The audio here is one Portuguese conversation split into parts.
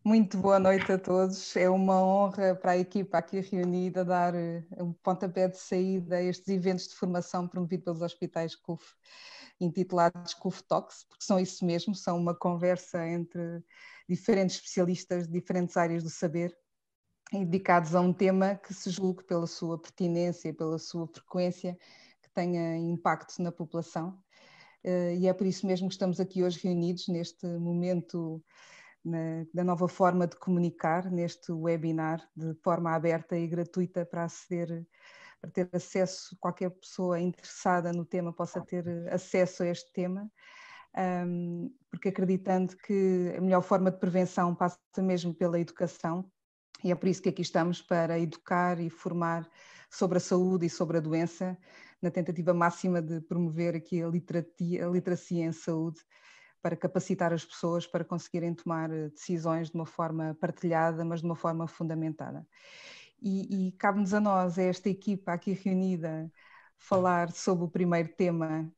Muito boa noite a todos. É uma honra para a equipa aqui reunida dar um pontapé de saída a estes eventos de formação promovidos pelos hospitais CUF, intitulados CUF Talks, porque são isso mesmo, são uma conversa entre diferentes especialistas de diferentes áreas do saber e dedicados a um tema que se julgue pela sua pertinência, pela sua frequência, que tenha impacto na população. E é por isso mesmo que estamos aqui hoje reunidos neste momento da nova forma de comunicar, neste webinar de forma aberta e gratuita para ter acesso, qualquer pessoa interessada no tema possa ter acesso a este tema, porque acreditando que a melhor forma de prevenção passa mesmo pela educação, e é por isso que aqui estamos, para educar e formar sobre a saúde e sobre a doença, na tentativa máxima de promover aqui a literacia em saúde, para capacitar as pessoas para conseguirem tomar decisões de uma forma partilhada, mas de uma forma fundamentada. E cabe-nos a nós, a esta equipa aqui reunida, falar sobre o primeiro tema,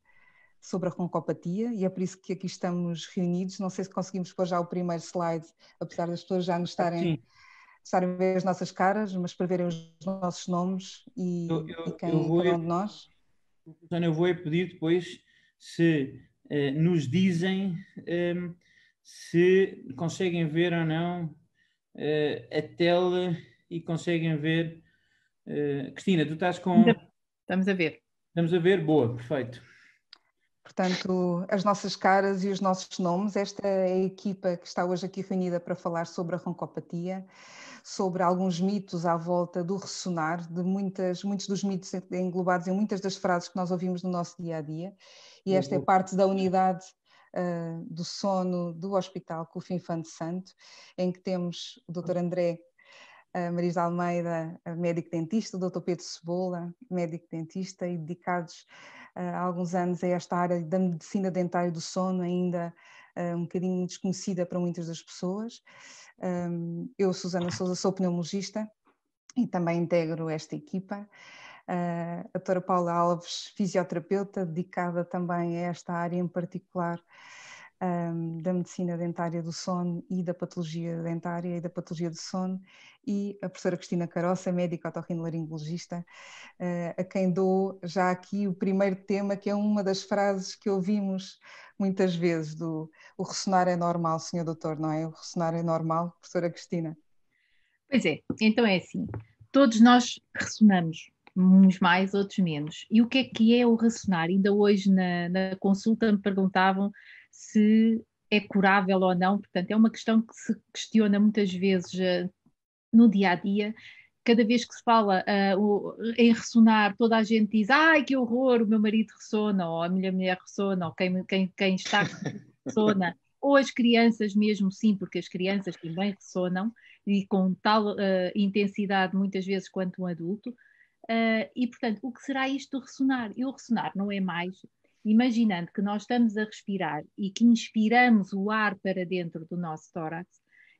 sobre a roncopatia, e é por isso que aqui estamos reunidos. Não sei se conseguimos pôr já o primeiro slide, apesar das pessoas já nos estarem a ver as nossas caras, mas para verem os nossos nomes e quem é cada um de nós. Então eu vou pedir depois se nos dizem se conseguem ver ou não a tela e conseguem ver. Cristina, tu estás com... Estamos a ver. Estamos a ver? Boa, perfeito. Portanto, as nossas caras e os nossos nomes. Esta é a equipa que está hoje aqui reunida para falar sobre a roncopatia, sobre alguns mitos à volta do ressonar, de muitos dos mitos englobados em muitas das frases que nós ouvimos no nosso dia-a-dia. E esta é parte da unidade do sono do Hospital CUF Infante Santo, em que temos o Dr. André Marisa Almeida, médico dentista, o Dr. Pedro Cebola, médico dentista, e dedicados há alguns anos a esta área da medicina dentária do sono, ainda um bocadinho desconhecida para muitas das pessoas. Eu, Susana Sousa, sou pneumologista e também integro esta equipa. A doutora Paula Alves, fisioterapeuta, dedicada também a esta área em particular da medicina dentária do sono e da patologia dentária e da patologia do sono, e a professora Cristina Caroça, médica otorrinolaringologista, a quem dou já aqui o primeiro tema, que é uma das frases que ouvimos muitas vezes, o ressonar é normal, senhor doutor, não é? O ressonar é normal, professora Cristina. Pois é, então é assim, todos nós ressonamos, uns mais, outros menos. E o que é o ressonar? Ainda hoje na consulta me perguntavam se é curável ou não, portanto é uma questão que se questiona muitas vezes no dia-a-dia. Cada vez que se fala em ressonar, toda a gente diz: ai, que horror, o meu marido ressona, ou a minha mulher ressona, ou quem está ressona, ou as crianças mesmo, sim, porque as crianças também ressonam, e com tal intensidade muitas vezes quanto um adulto. E, portanto, o que será isto do ressonar? E o ressonar não é mais, imaginando que nós estamos a respirar e que inspiramos o ar para dentro do nosso tórax,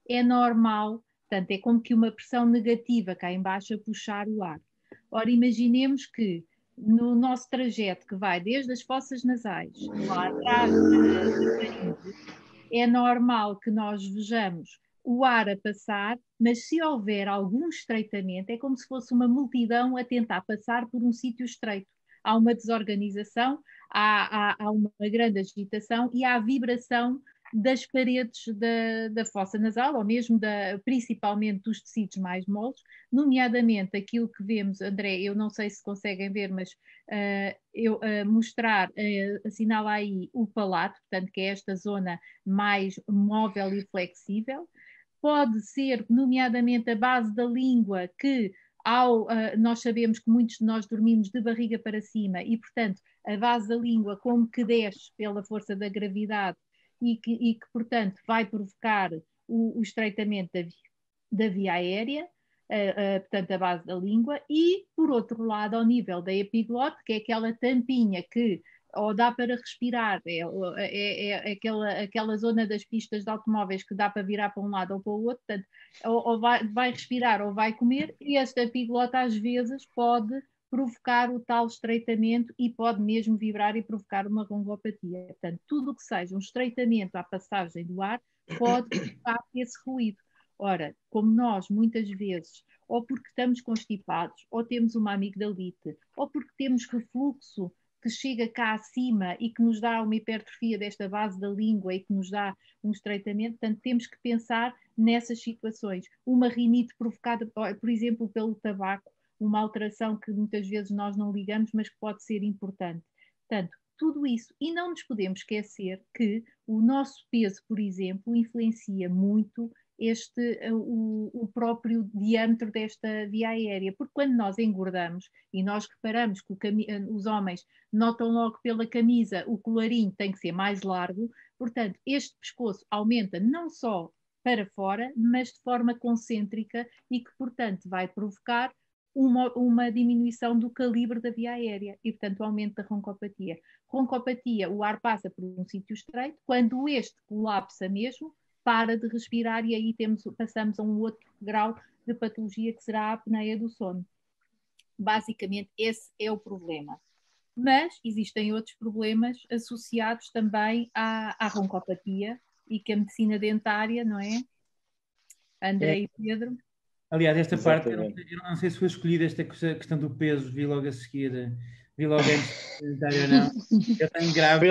é normal. Portanto, é como que uma pressão negativa cá em baixo a puxar o ar. Ora, imaginemos que no nosso trajeto que vai desde as fossas nasais, lá atrás da faringe, é normal que nós vejamos o ar a passar, mas se houver algum estreitamento, é como se fosse uma multidão a tentar passar por um sítio estreito. Há uma desorganização, há uma grande agitação e há a vibração das paredes da fossa nasal, ou mesmo principalmente dos tecidos mais moles, nomeadamente aquilo que vemos, André, eu não sei se conseguem ver, mas eu mostrar, assinala aí o palato, portanto, que é esta zona mais móvel e flexível. Pode ser, nomeadamente, a base da língua, que nós sabemos que muitos de nós dormimos de barriga para cima e, portanto, a base da língua como que desce pela força da gravidade e que portanto, vai provocar o estreitamento da via aérea, portanto, a base da língua, e, por outro lado, ao nível da epiglote, que é aquela tampinha que ou dá para respirar, é aquela zona das pistas de automóveis que dá para virar para um lado ou para o outro, portanto, ou vai respirar ou vai comer, e esta epiglota às vezes pode provocar o tal estreitamento e pode mesmo vibrar e provocar uma roncopatia. Portanto, tudo o que seja um estreitamento à passagem do ar pode provocar esse ruído. Ora, como nós muitas vezes, ou porque estamos constipados, ou temos uma amigdalite, ou porque temos refluxo que chega cá acima e que nos dá uma hipertrofia desta base da língua e que nos dá um estreitamento, portanto temos que pensar nessas situações. Uma rinite provocada, por exemplo, pelo tabaco, uma alteração que muitas vezes nós não ligamos, mas que pode ser importante. Portanto, tudo isso. E não nos podemos esquecer que o nosso peso, por exemplo, influencia muito o próprio diâmetro desta via aérea, porque quando nós engordamos e nós reparamos que os homens notam logo pela camisa o colarinho tem que ser mais largo, portanto, este pescoço aumenta não só para fora, mas de forma concêntrica e que, portanto, vai provocar uma diminuição do calibre da via aérea e, portanto, o aumento da roncopatia. Roncopatia, o ar passa por um sítio estreito, quando este colapsa mesmo, para de respirar e aí passamos a um outro grau de patologia que será a apneia do sono. Basicamente, esse é o problema. Mas existem outros problemas associados também à roncopatia e que a medicina dentária, não é? André e Pedro. Aliás, esta parte, eu não sei se foi escolhida esta questão do peso, vi logo a seguir, vi logo antes ou não. Eu tenho grave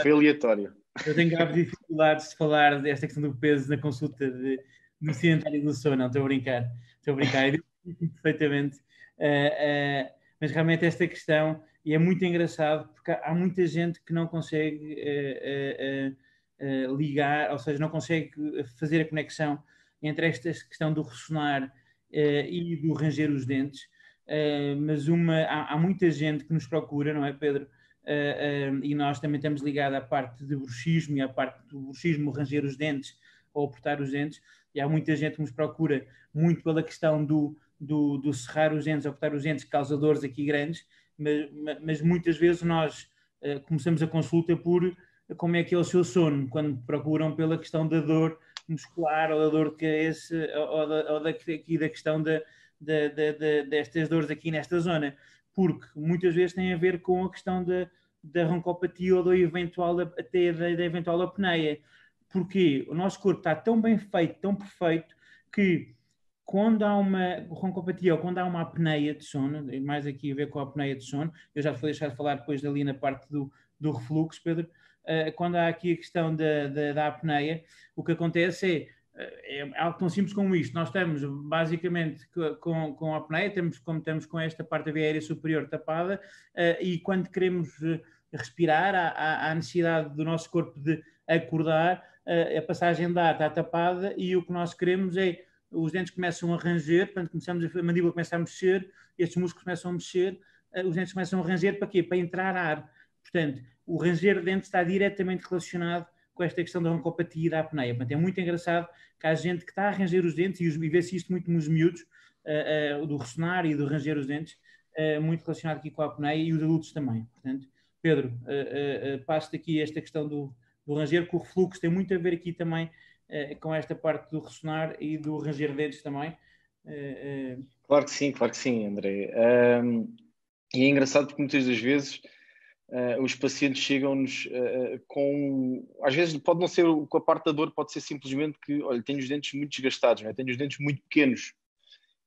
foi aleatório. Eu tenho graves dificuldades de falar desta questão do peso na consulta de medicina dentária e do sono, não, estou a brincar, eu digo perfeitamente, mas realmente esta questão, e é muito engraçado, porque há muita gente que não consegue ligar, ou seja, não consegue fazer a conexão entre esta questão do ressonar e do ranger os dentes, mas há muita gente que nos procura, não é, Pedro? E nós também estamos ligados à parte de bruxismo e à parte do bruxismo, ranger os dentes ou apertar os dentes, e há muita gente que nos procura muito pela questão do cerrar os dentes, apertar os dentes, causa dores aqui grandes, mas muitas vezes nós começamos a consulta por como é que é o seu sono, quando procuram pela questão da dor muscular ou da dor de cabeça ou da questão destas dores aqui nesta zona, porque muitas vezes tem a ver com a questão da roncopatia ou até da eventual apneia. Porque o nosso corpo está tão bem feito, tão perfeito, que quando há uma roncopatia ou quando há uma apneia de sono, mais aqui a ver com a apneia de sono, eu já vou deixar de falar depois ali na parte do refluxo, Pedro, quando há aqui a questão da apneia, o que acontece é algo tão simples como isto. Nós estamos basicamente com a apneia, como estamos com esta parte da via aérea superior tapada, e quando queremos respirar, há necessidade do nosso corpo de acordar, a passagem de ar está tapada e o que nós queremos é os dentes começam a ranger, portanto a mandíbula começa a mexer, estes músculos começam a mexer, os dentes começam a ranger para quê? Para entrar ar. Portanto, o ranger de dentes está diretamente relacionado com esta questão da roncopatia e da apneia. Portanto, é muito engraçado que há gente que está a ranger os dentes e vê-se isto muito nos miúdos, do ressonar e do ranger os dentes, muito relacionado aqui com a apneia e os adultos também. Portanto, Pedro, passo-te aqui esta questão do ranger, que o refluxo tem muito a ver aqui também com esta parte do ressonar e do ranger de dentes também. Claro que sim, André. E é engraçado porque muitas das vezes os pacientes chegam-nos com... Às vezes pode não ser com a parte da dor, pode ser simplesmente que, olha, tenho os dentes muito desgastados, não é? Tenho os dentes muito pequenos.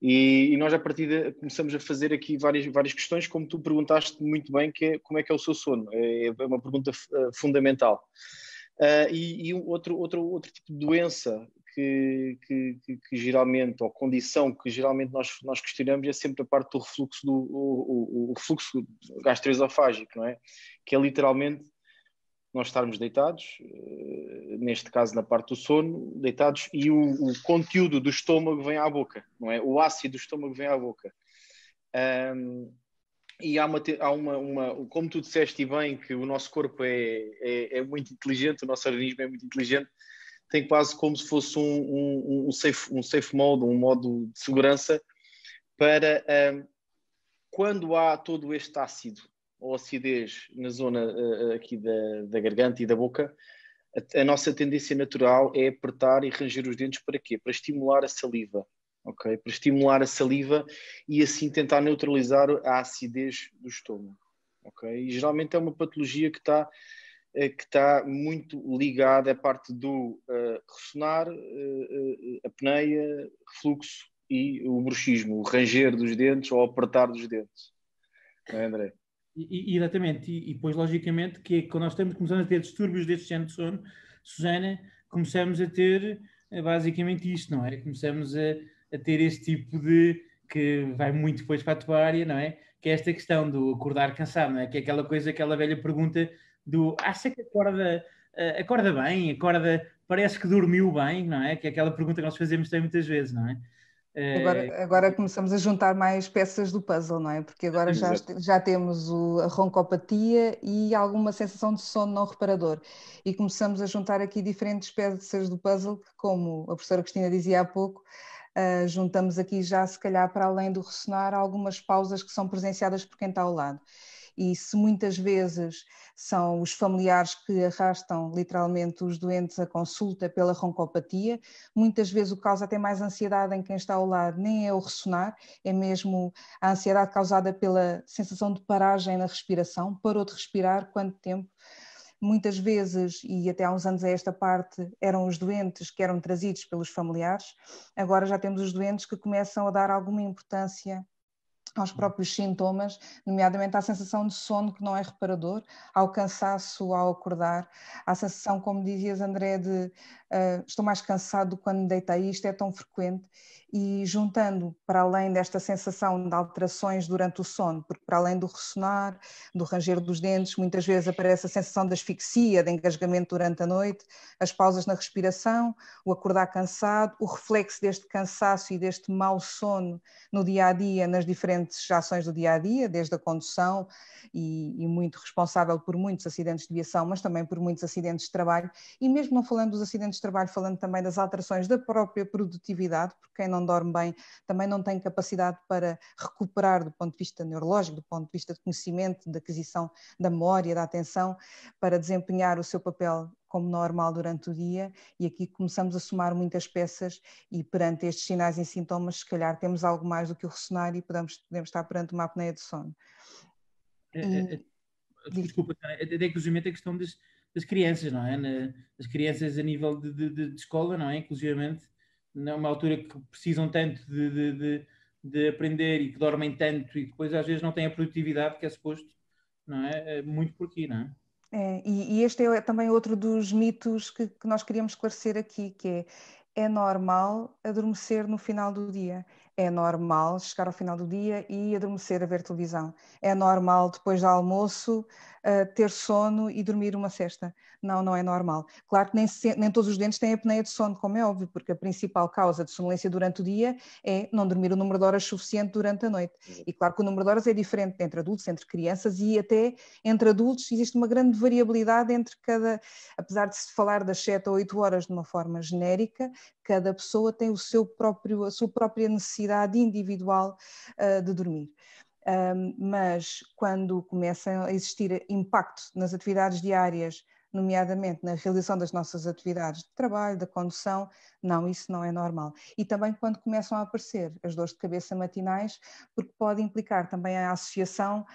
E nós, à partida, começamos a fazer aqui várias questões, como tu perguntaste muito bem, que é como é que é o seu sono. É uma pergunta fundamental. E outro tipo de doença que geralmente, ou condição que geralmente nós questionamos, é sempre a parte do refluxo, o refluxo gastroesofágico, não é? Que é literalmente nós estarmos deitados, neste caso na parte do sono, deitados, e o conteúdo do estômago vem à boca, não é? O ácido do estômago vem à boca. E há como tu disseste bem, que o nosso corpo é muito inteligente, o nosso organismo é muito inteligente, tem quase como se fosse um safe mode, um modo de segurança para quando há todo este ácido ou acidez na zona aqui da garganta e da boca, a nossa tendência natural é apertar e ranger os dentes para quê? Para estimular a saliva. Okay? Para estimular a saliva e assim tentar neutralizar a acidez do estômago. Okay? E geralmente é uma patologia que está que está muito ligado à parte do ressonar, apneia, refluxo e o bruxismo, o ranger dos dentes ou apertar dos dentes. Não é, André? Exatamente, e depois logicamente que quando nós começamos a ter distúrbios deste género de sono, Susana, começamos a ter basicamente isto, não é? Começamos a ter este tipo de, que vai muito depois para a tua área, não é? Que é esta questão do acordar cansado, não é? Que é aquela coisa, aquela velha pergunta do acha que acorda bem, parece que dormiu bem, não é? Que é aquela pergunta que nós fazemos também muitas vezes, não é? Agora começamos a juntar mais peças do puzzle, não é? Porque agora já temos a roncopatia e alguma sensação de sono não reparador. E começamos a juntar aqui diferentes peças do puzzle, que, como a professora Cristina dizia há pouco, juntamos aqui já, se calhar, para além do ressonar, algumas pausas que são presenciadas por quem está ao lado. E se muitas vezes são os familiares que arrastam literalmente os doentes à consulta pela roncopatia, muitas vezes o que causa até mais ansiedade em quem está ao lado nem é o ressonar, é mesmo a ansiedade causada pela sensação de paragem na respiração. Parou de respirar, quanto tempo? Muitas vezes, e até há uns anos a esta parte, eram os doentes que eram trazidos pelos familiares, agora já temos os doentes que começam a dar alguma importância aos próprios sintomas, nomeadamente à sensação de sono que não é reparador, ao cansaço ao acordar, à sensação, como dizias, André, de estou mais cansado do que quando me deitei, isto é tão frequente, e juntando para além desta sensação de alterações durante o sono, porque para além do ressonar, do ranger dos dentes, muitas vezes aparece a sensação de asfixia, de engasgamento durante a noite, as pausas na respiração, o acordar cansado, o reflexo deste cansaço e deste mau sono no dia-a-dia, nas diferentes ações do dia-a-dia, desde a condução e muito responsável por muitos acidentes de viação, mas também por muitos acidentes de trabalho, e mesmo não falando dos acidentes de trabalho, falando também das alterações da própria produtividade, porque quem não dorme bem também não tem capacidade para recuperar do ponto de vista neurológico, do ponto de vista de conhecimento, de aquisição da memória, da atenção, para desempenhar o seu papel como normal durante o dia, e aqui começamos a somar muitas peças e perante estes sinais e sintomas, se calhar temos algo mais do que o ressonar e podemos estar perante uma apneia de sono. Desculpa, até inclusivamente a questão das crianças, não é? As crianças a nível de escola, não é? Inclusivamente, numa altura que precisam tanto de aprender e que dormem tanto e que depois às vezes não têm a produtividade que é suposto, não é? Muito por aqui, não é? E este é também outro dos mitos que nós queríamos esclarecer aqui, que é normal adormecer no final do dia, é normal chegar ao final do dia e adormecer a ver televisão, é normal depois do almoço ter sono e dormir uma sesta. Não é normal. Claro que nem todos os doentes têm apneia de sono, como é óbvio, porque a principal causa de sonolência durante o dia é não dormir o número de horas suficiente durante a noite. E claro que o número de horas é diferente entre adultos, entre crianças e até entre adultos existe uma grande variabilidade entre apesar de se falar das 7 ou 8 horas de uma forma genérica, cada pessoa tem a sua própria necessidade individual de dormir. Mas quando começa a existir impacto nas atividades diárias, nomeadamente na realização das nossas atividades de trabalho, da condução, não, isso não é normal. E também quando começam a aparecer as dores de cabeça matinais, porque pode implicar também a associação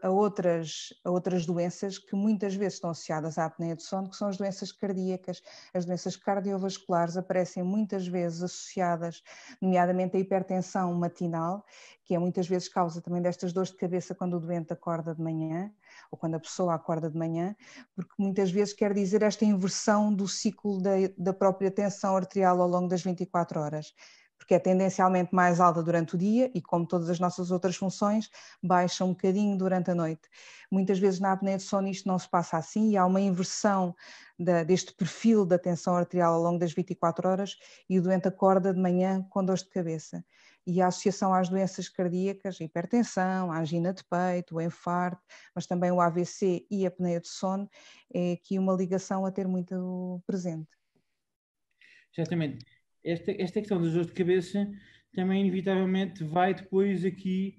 a outras doenças que muitas vezes estão associadas à apneia de sono, que são as doenças cardíacas. As doenças cardiovasculares aparecem muitas vezes associadas, nomeadamente à hipertensão matinal, que é muitas vezes causa também destas dores de cabeça quando o doente acorda de manhã, ou quando a pessoa acorda de manhã, porque muitas vezes quer dizer esta inversão do ciclo da própria tensão arterial ao longo das 24 horas, porque é tendencialmente mais alta durante o dia e, como todas as nossas outras funções, baixa um bocadinho durante a noite. Muitas vezes na apneia de sono isto não se passa assim e há uma inversão deste perfil da tensão arterial ao longo das 24 horas e o doente acorda de manhã com dores de cabeça. E a associação às doenças cardíacas, a hipertensão, a angina de peito, o infarto, mas também o AVC e a apneia de sono, é aqui uma ligação a ter muito presente. Exatamente. Esta questão das dores de cabeça também inevitavelmente vai depois aqui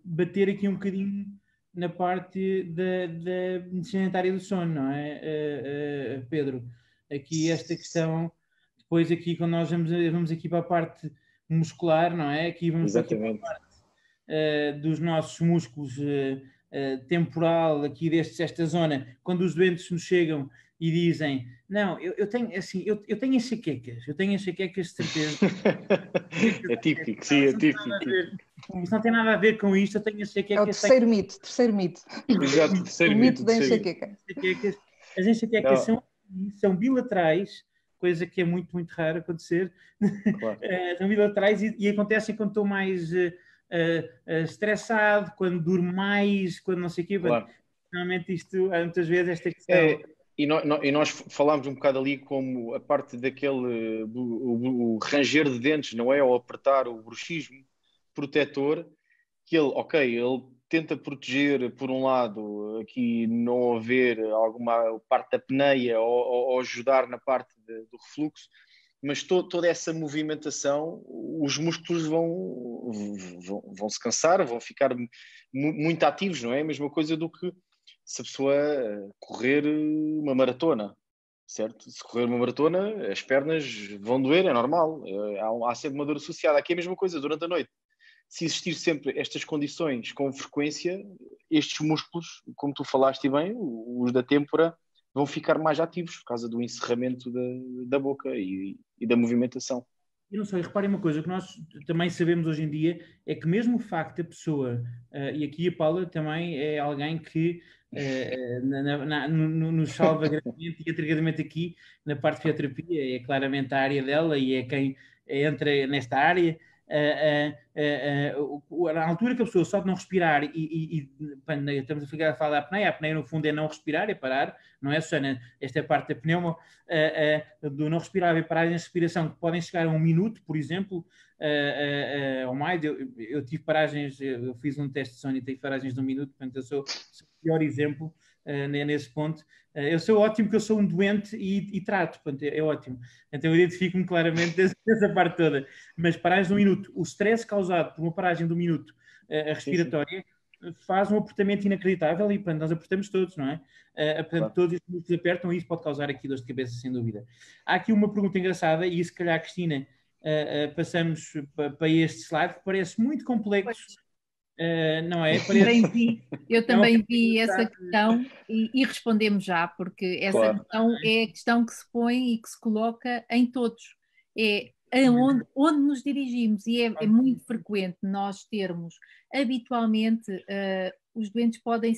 bater aqui um bocadinho na parte da medicina dentária do sono, não é, Pedro? Aqui esta questão, depois aqui quando nós vamos aqui para a parte muscular, não é? Aqui vamos aqui para a parte dos nossos músculos temporal aqui desta zona, quando os doentes nos chegam e dizem, não, eu tenho enxaquecas, de certeza. É típico, sim, é típico. Isso não tem nada a ver com isto, eu tenho enxaquecas. É o terceiro mito. Exato, terceiro o mito da terceiro enxaqueca. As enxaquecas são bilaterais, coisa que é muito, muito raro acontecer. Claro. São bilaterais e acontecem quando estou mais estressado, quando durmo mais, quando não sei o quê. Claro. Normalmente isto, muitas vezes, esta questão... E nós falámos um bocado ali como a parte daquele o ranger de dentes, não é? Ou apertar o bruxismo protetor, que ele tenta proteger, por um lado, aqui não haver alguma parte da apneia ou ajudar na parte do refluxo, mas toda essa movimentação, os músculos vão se cansar, vão ficar muito ativos, não é? A mesma coisa do que se a pessoa correr uma maratona, certo? Se correr uma maratona, as pernas vão doer, é normal. Há sempre uma dor associada. Aqui é a mesma coisa durante a noite. Se existir sempre estas condições com frequência, estes músculos, como tu falaste bem, os da têmpora, vão ficar mais ativos por causa do encerramento da boca e da movimentação. E não sei, reparem uma coisa, que nós também sabemos hoje em dia, é que mesmo o facto da pessoa, e aqui a Paula também é alguém que nos salva grandemente e atrigadamente aqui na parte de fisioterapia, é claramente a área dela e é quem entra nesta área. Na altura que a pessoa só de não respirar estamos a falar da apneia no fundo é não respirar, é parar, não é, Susana? Esta é a parte da pneuma, do não respirar e parar em respiração, que podem chegar a 1 minuto, por exemplo, ou mais. Eu tive paragens, eu fiz um teste de sono e tive paragens de 1 minuto, portanto eu sou o pior exemplo nesse ponto. Eu sou ótimo, que eu sou um doente e trato, portanto, é ótimo. Então eu identifico-me claramente dessa parte toda. Mas paragens de 1 minuto, o stress causado por uma paragem de 1 minuto respiratória faz um apertamento inacreditável e, portanto, nós apertamos todos, não é? Portanto, claro. Todos os músculos apertam e isso pode causar aqui dores de cabeça, sem dúvida. Há aqui uma pergunta engraçada e se calhar, Cristina, passamos para este slide, que parece muito complexo. Não é? Eu também vi essa questão e respondemos já, porque essa questão é a questão que se põe e que se coloca em todos. É onde nos dirigimos e é muito frequente nós termos habitualmente os doentes podem...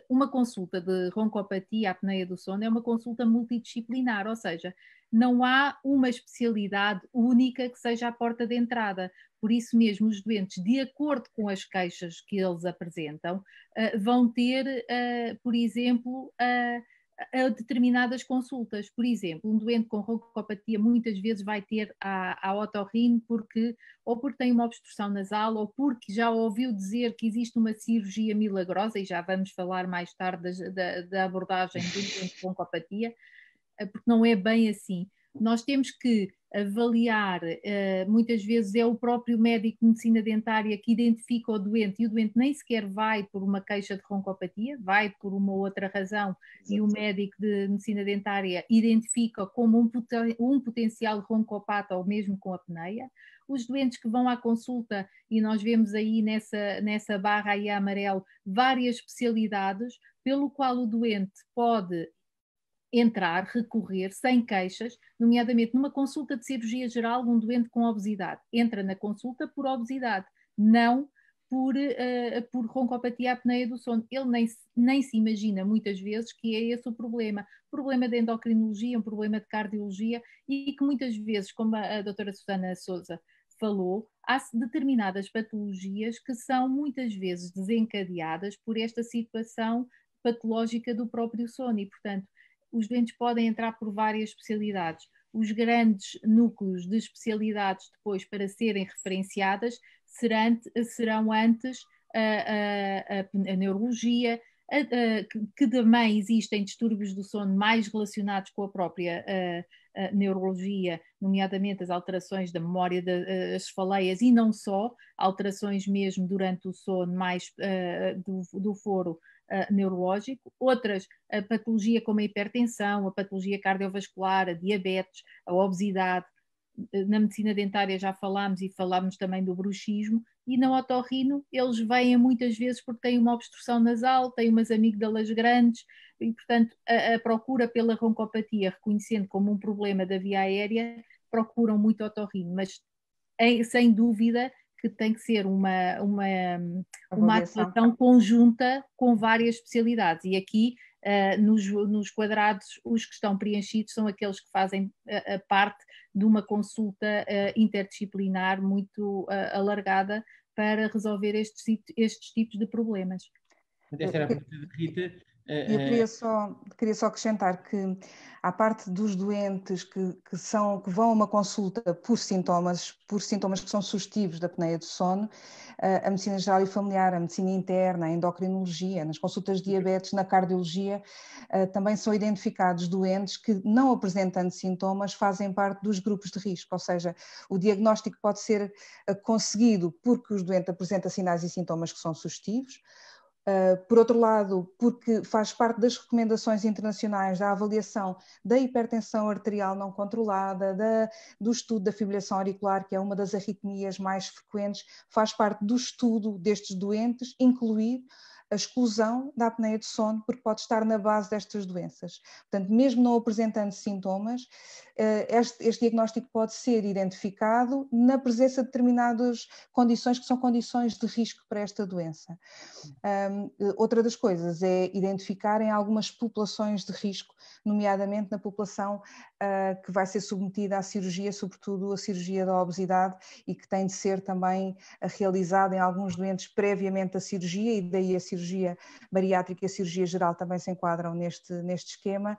Uma consulta de roncopatia, apneia do sono, é uma consulta multidisciplinar, ou seja, não há uma especialidade única que seja a porta de entrada. Por isso mesmo, os doentes, de acordo com as queixas que eles apresentam, vão ter, por exemplo, determinadas consultas. Por exemplo, um doente com roncopatia muitas vezes vai ter a otorrino porque tem uma obstrução nasal ou porque já ouviu dizer que existe uma cirurgia milagrosa, e já vamos falar mais tarde da abordagem do doente com roncopatia, porque não é bem assim. Nós temos que avaliar, muitas vezes é o próprio médico de medicina dentária que identifica o doente e o doente nem sequer vai por uma queixa de roncopatia, vai por uma outra razão. Exato. E o médico de medicina dentária identifica como um potencial roncopata ou mesmo com apneia. Os doentes que vão à consulta, e nós vemos aí nessa barra aí a amarelo várias especialidades pelo qual o doente pode entrar, recorrer, sem queixas, nomeadamente numa consulta de cirurgia geral, um doente com obesidade. Entra na consulta por obesidade, não por roncopatia apneia do sono. Ele nem se imagina muitas vezes que é esse o problema. Problema de endocrinologia, um problema de cardiologia e que muitas vezes, como a doutora Susana Sousa falou, há determinadas patologias que são muitas vezes desencadeadas por esta situação patológica do próprio sono e, portanto, os doentes podem entrar por várias especialidades. Os grandes núcleos de especialidades depois para serem referenciadas serão antes a neurologia, que também existem distúrbios do sono mais relacionados com a própria neurologia, nomeadamente as alterações da memória das cefaleias e não só, alterações mesmo durante o sono mais do foro neurológico, outras, a patologia como a hipertensão, a patologia cardiovascular, a diabetes, a obesidade. Na medicina dentária já falámos também do bruxismo, e na otorrino eles vêm muitas vezes porque têm uma obstrução nasal, têm umas amígdalas grandes e, portanto, a procura pela roncopatia, reconhecendo como um problema da via aérea, procuram muito otorrino, mas sem dúvida que tem que ser uma atuação conjunta com várias especialidades. E aqui, nos quadrados, os que estão preenchidos são aqueles que fazem a parte de uma consulta interdisciplinar muito alargada para resolver estes tipos de problemas. Esta era a pergunta de Rita. Eu queria só acrescentar que, à parte dos doentes que vão a uma consulta por sintomas que são sugestivos da apneia do sono, a medicina geral e familiar, a medicina interna, a endocrinologia, nas consultas de diabetes, na cardiologia, também são identificados doentes que, não apresentando sintomas, fazem parte dos grupos de risco, ou seja, o diagnóstico pode ser conseguido porque o doente apresenta sinais e sintomas que são sugestivos. Por outro lado, porque faz parte das recomendações internacionais da avaliação da hipertensão arterial não controlada, do estudo da fibrilação auricular, que é uma das arritmias mais frequentes, faz parte do estudo destes doentes, incluir a exclusão da apneia de sono, porque pode estar na base destas doenças. Portanto, mesmo não apresentando sintomas, este diagnóstico pode ser identificado na presença de determinadas condições que são condições de risco para esta doença. Outra das coisas é identificar em algumas populações de risco, nomeadamente na população que vai ser submetida à cirurgia, sobretudo a cirurgia da obesidade, e que tem de ser também realizada em alguns doentes previamente à cirurgia, e daí a cirurgia bariátrica e a cirurgia geral também se enquadram neste esquema,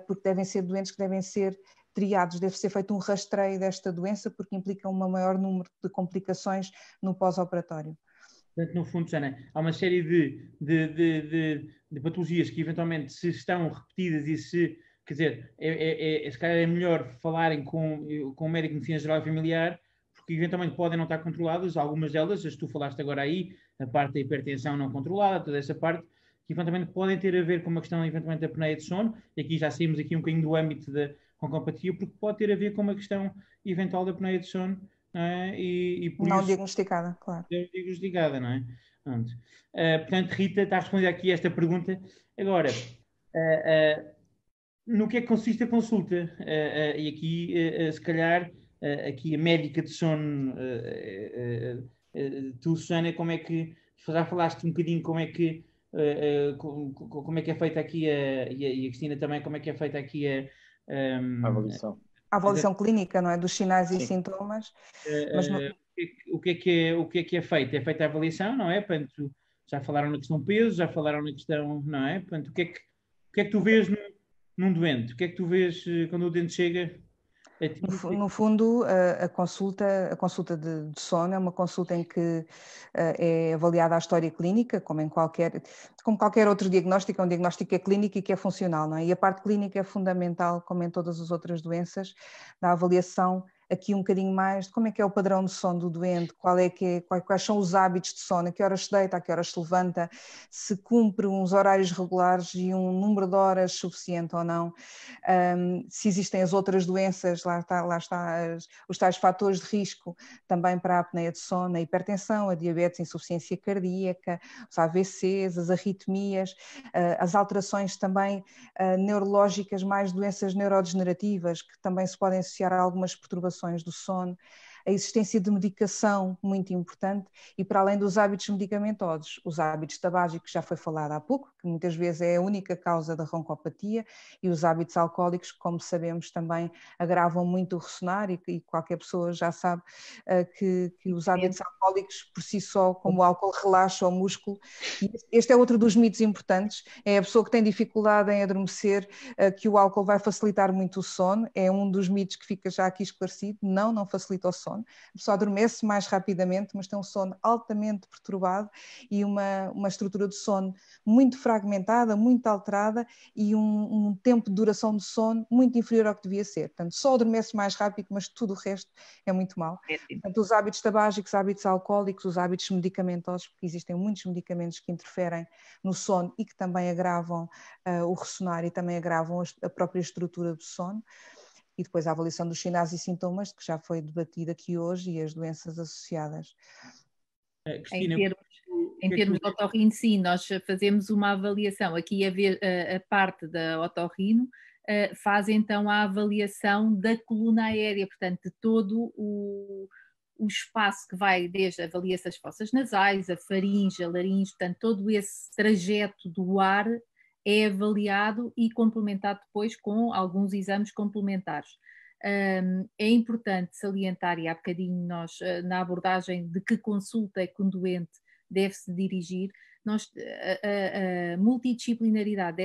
porque devem ser doentes que devem ser triados, deve ser feito um rastreio desta doença, porque implica um maior número de complicações no pós-operatório. Portanto, no fundo, Sana, há uma série de patologias que eventualmente, se estão repetidas e se, quer dizer, se calhar é melhor falarem com o médico de medicina geral e familiar, porque eventualmente podem não estar controladas, algumas delas, as que tu falaste agora aí, a parte da hipertensão não controlada, toda essa parte, que eventualmente podem ter a ver com uma questão eventualmente da apneia de sono, e aqui já saímos aqui um bocadinho do âmbito da roncopatia, porque pode ter a ver com uma questão eventual da apneia de sono, não é? E por não isso, diagnosticada, claro. Diagnosticada, não é? Pronto. Portanto, Rita, está a responder aqui esta pergunta. Agora, no que é que consiste a consulta? E aqui, se calhar, aqui a médica de sono, tu, Susana, como é que, já falaste um bocadinho como é que é feita aqui e a Cristina também, como é que é feita aqui a avaliação. A avaliação clínica, não é? Dos sinais Sim. e sintomas. Mas o que é que é feito? É feita a avaliação, não é? Portanto, já falaram na questão peso, já falaram na questão, não é? Portanto, o que é que tu vês num doente? O que é que tu vês quando o doente chega a ti? No fundo, a consulta de sono é uma consulta em que é avaliada a história clínica, como qualquer outro diagnóstico, é um diagnóstico que é clínico e que é funcional, não é? E a parte clínica é fundamental, como em todas as outras doenças, na avaliação aqui um bocadinho mais de como é que é o padrão de sono do doente, quais são os hábitos de sono, a que horas se deita, a que horas se levanta, se cumpre uns horários regulares e um número de horas suficiente ou não, se existem as outras doenças, lá está os tais fatores de risco também para a apneia de sono, a hipertensão, a diabetes, a insuficiência cardíaca, os AVCs, as arritmias, as alterações também neurológicas, mais doenças neurodegenerativas, que também se podem associar a algumas perturbações do sono, a existência de medicação muito importante e para além dos hábitos medicamentosos, os hábitos tabágicos, já foi falado há pouco, que muitas vezes é a única causa da roncopatia, e os hábitos alcoólicos, que, como sabemos, também agravam muito o ressonar, e qualquer pessoa já sabe que os hábitos alcoólicos por si só, como o álcool, relaxa o músculo. E este é outro dos mitos importantes, é a pessoa que tem dificuldade em adormecer, que o álcool vai facilitar muito o sono, é um dos mitos que fica já aqui esclarecido, não facilita o sono. A pessoa adormece mais rapidamente, mas tem um sono altamente perturbado e uma estrutura de sono muito fragmentada, muito alterada e um tempo de duração de sono muito inferior ao que devia ser. Portanto, só adormece mais rápido, mas tudo o resto é muito mau. Portanto, os hábitos tabágicos, hábitos alcoólicos, os hábitos medicamentosos, porque existem muitos medicamentos que interferem no sono e que também agravam o ressonar e também agravam a própria estrutura do sono. E depois a avaliação dos sinais e sintomas, que já foi debatida aqui hoje, e as doenças associadas. Cristina, em termos de otorrino, sim, nós fazemos uma avaliação. Aqui a parte da otorrino faz então a avaliação da coluna aérea, portanto, de todo o espaço que vai desde avalia-se as fossas nasais, a faringe, a laringe, portanto, todo esse trajeto do ar é avaliado e complementado depois com alguns exames complementares. É importante salientar, e há bocadinho nós, na abordagem de que consulta é que um doente deve-se dirigir, a multidisciplinaridade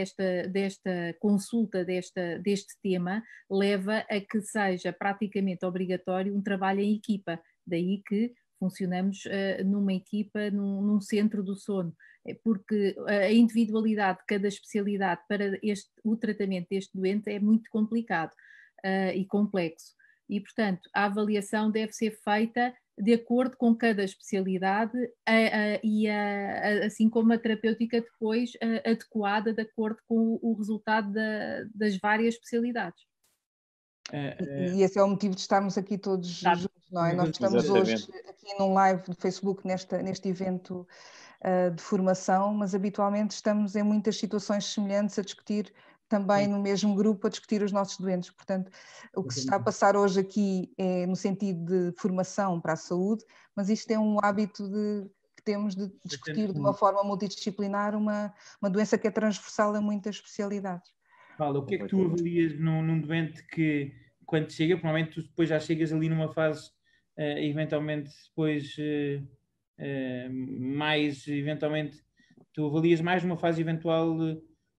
desta consulta, deste tema, leva a que seja praticamente obrigatório um trabalho em equipa, daí que funcionamos numa equipa, num centro do sono, porque a individualidade de cada especialidade para o tratamento deste doente é muito complicado e complexo. E, portanto, a avaliação deve ser feita de acordo com cada especialidade assim como a terapêutica depois adequada de acordo com o resultado das várias especialidades. E esse é o motivo de estarmos aqui todos juntos, não é? Nós estamos hoje aqui num live do Facebook neste evento de formação, mas habitualmente estamos em muitas situações semelhantes a discutir também no mesmo grupo, a discutir os nossos doentes. Portanto, o que se está a passar hoje aqui é no sentido de formação para a saúde, mas isto é um hábito que temos de discutir de uma forma multidisciplinar uma doença que é transversal a muitas especialidades. Paulo, o que é que tu avalias num doente que, quando chega, provavelmente tu depois já chegas ali numa fase, eventualmente depois, eventualmente, tu avalias mais numa fase eventual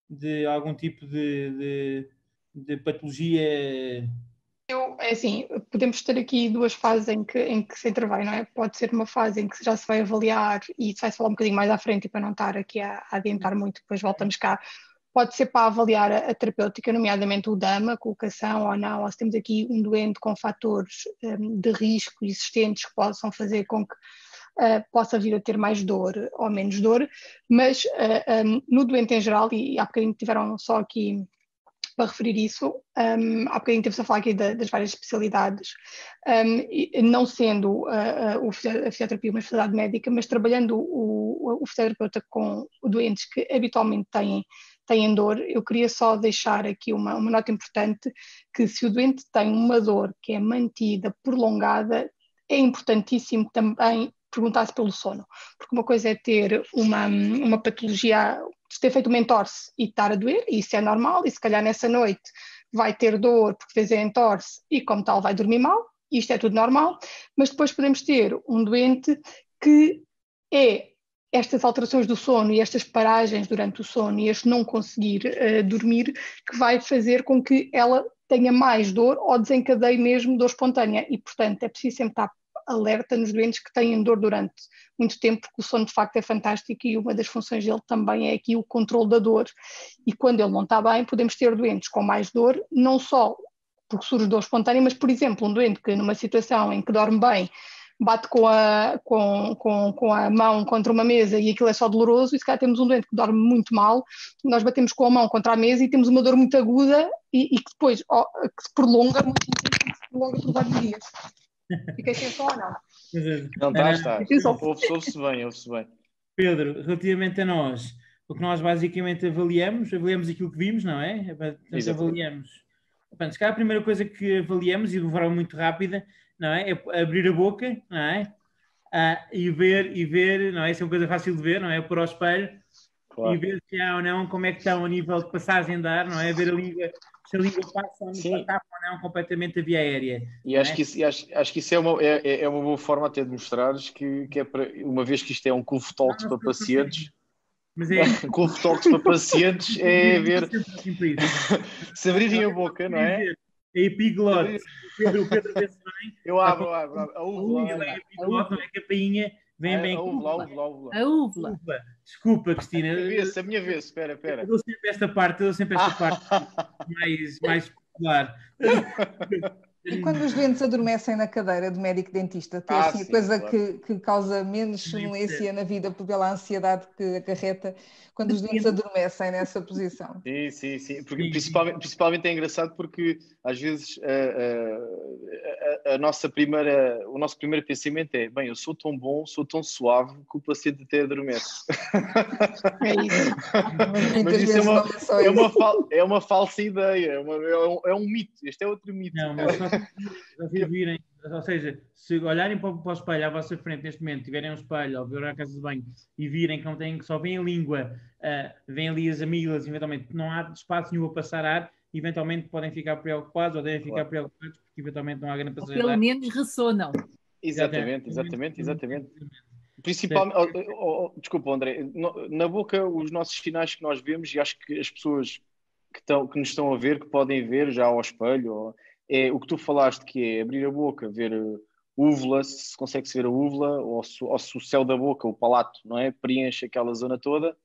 de algum tipo de patologia? Assim, podemos ter aqui duas fases em que se intervém, não é? Pode ser uma fase em que já se vai avaliar, e isso vai-se falar um bocadinho mais à frente, e para não estar aqui a adiantar muito, depois voltamos cá. Pode ser para avaliar a terapêutica, nomeadamente o DAMA, a colocação ou não, ou se temos aqui um doente com fatores de risco existentes que possam fazer com que possa vir a ter mais dor ou menos dor, mas no doente em geral, e há bocadinho tiveram só aqui para referir isso, há bocadinho teve-se a falar aqui das várias especialidades, não sendo a fisioterapia uma especialidade médica, mas trabalhando o fisioterapeuta com doentes que habitualmente têm dor, eu queria só deixar aqui uma nota importante, que se o doente tem uma dor que é mantida, prolongada, é importantíssimo também perguntar-se pelo sono, porque uma coisa é ter uma patologia, ter feito uma entorse e estar a doer, e isso é normal, e se calhar nessa noite vai ter dor porque fez a entorse e como tal vai dormir mal, isto é tudo normal, mas depois podemos ter um doente que é estas alterações do sono e estas paragens durante o sono e este não conseguir dormir, que vai fazer com que ela tenha mais dor ou desencadeie mesmo dor espontânea, e portanto é preciso sempre estar alerta nos doentes que têm dor durante muito tempo, porque o sono de facto é fantástico e uma das funções dele também é aqui o controle da dor, e quando ele não está bem podemos ter doentes com mais dor, não só porque surge dor espontânea, mas por exemplo um doente que numa situação em que dorme bem bate com a mão contra uma mesa e aquilo é só doloroso, e se calhar temos um doente que dorme muito mal, nós batemos com a mão contra a mesa e temos uma dor muito aguda e que depois que se prolonga muito intenso, que se prolonga por vários dias. Fiquei sem som ou não? Não, está. Ouve-se bem. Pedro, relativamente a nós, o que nós basicamente avaliamos aquilo que vimos, não é? Portanto, avaliamos. Portanto, se calhar a primeira coisa que avaliamos, e de forma muito rápida, não é? É abrir a boca, não é? E ver, não é? Isso é uma coisa fácil de ver, não é? Pôr ao espelho, claro. E ver se há ou não, como é que estão a nível de passagem de ar, não é? Ver a língua, se a língua passa ou não completamente a via aérea. E acho que isso é uma boa forma até de mostrares que é para, uma vez que isto é um Culf Talks para pacientes, mas Culf Talks para pacientes é ver se abrirem a boca, não é? É epiglote. O Pedro vê-se bem. Eu abro. A úvula. É epiglote, não é campainha. Vem bem. A úvula. Desculpa, Cristina. A minha vez, espera. Eu dou sempre esta parte mais popular. E quando os doentes adormecem na cadeira do médico-dentista, que é assim, sim, a coisa claro. que causa menos sonolência na vida pela ansiedade que acarreta, quando os doentes adormecem nessa posição. Sim. Porque, principalmente é engraçado porque às vezes o nosso primeiro pensamento é: bem, eu sou tão bom, sou tão suave que o paciente até adormece. É isso. Mas isso não é só isso. É uma falsa ideia, é um mito. Este é outro mito. Não, mas só vocês virem, ou seja, se olharem para o espelho à vossa frente neste momento, tiverem um espelho ou virem à casa de banho e virem que não têm, que só vêm a língua, vêm ali as amígdalas, eventualmente não há espaço nenhum a passar ar, eventualmente podem ficar preocupados ou devem ficar preocupados porque eventualmente não há grande passageiro. Pelo menos ressonam. Exatamente. Principalmente, desculpa, André, na boca, os nossos sinais que nós vemos, e acho que as pessoas que nos estão a ver, que podem ver já ao espelho, é o que tu falaste, que é abrir a boca, ver úvula, se consegue-se ver a úvula, ou se o céu da boca, o palato, não é? Preenche aquela zona toda.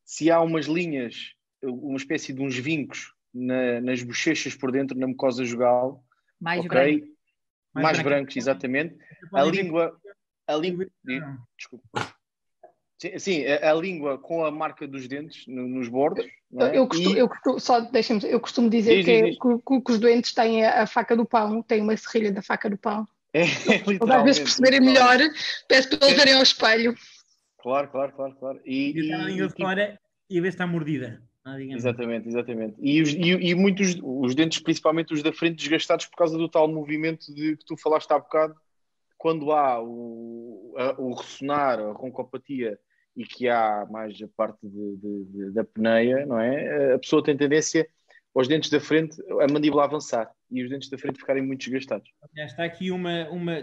Se há umas linhas, uma espécie de uns vincos nas bochechas por dentro, na mucosa jugal, Mais brancos, exatamente. A língua... Desculpa. Sim, a língua com a marca dos dentes nos bordos. Não é? Eu costumo dizer que os doentes têm a faca do pão, têm uma serrilha da faca do pão. Às vezes perceberem melhor, peço para eles verem ao espelho. Claro. E está na língua de fora e a ver se está mordida. Exatamente. E muitos, os dentes, principalmente os da frente, desgastados por causa do tal movimento que tu falaste há bocado, quando há o ressonar, a roncopatia, e que há mais a parte da apneia, não é? A pessoa tem tendência aos dentes da frente, a mandíbula avançar e os dentes da frente ficarem muito desgastados. Está aqui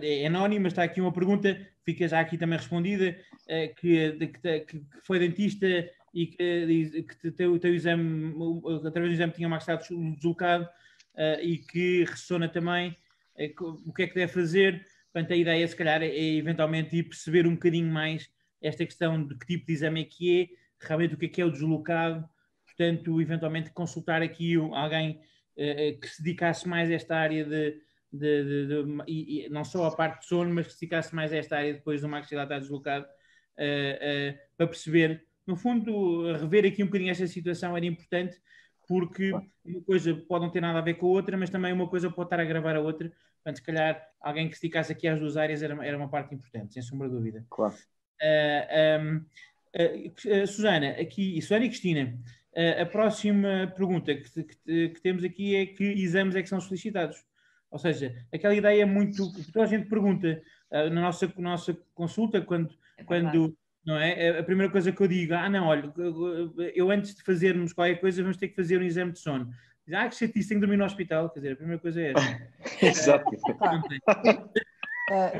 é anónima, está aqui uma pergunta, fica já aqui também respondida, que foi dentista e que diz que o teu exame, através do exame tinha uma estado deslocado e que ressona também, o que é que deve fazer? Portanto, a ideia, se calhar, é eventualmente ir perceber um bocadinho mais esta questão de que tipo de exame é que é, realmente o que é o deslocado, portanto, eventualmente consultar aqui alguém que se dedicasse mais a esta área e não só a parte de sono, mas que se dedicasse mais a esta área depois do maxilar estar deslocado, para perceber, no fundo, rever aqui um bocadinho esta situação era importante, porque uma coisa pode não ter nada a ver com a outra, mas também uma coisa pode estar a agravar a outra. Portanto, se calhar alguém que se dedicasse aqui às duas áreas era uma parte importante, sem sombra de dúvida. Claro. Susana e Cristina, a próxima pergunta que temos aqui é que exames é que são solicitados. Ou seja, aquela ideia é muito... Toda a gente pergunta na nossa consulta, quando não é? A primeira coisa que eu digo, não, olha, eu antes de fazermos qualquer coisa vamos ter que fazer um exame de sono. Que chatice, tenho que dormir no hospital. Quer dizer, a primeira coisa é essa. Exato.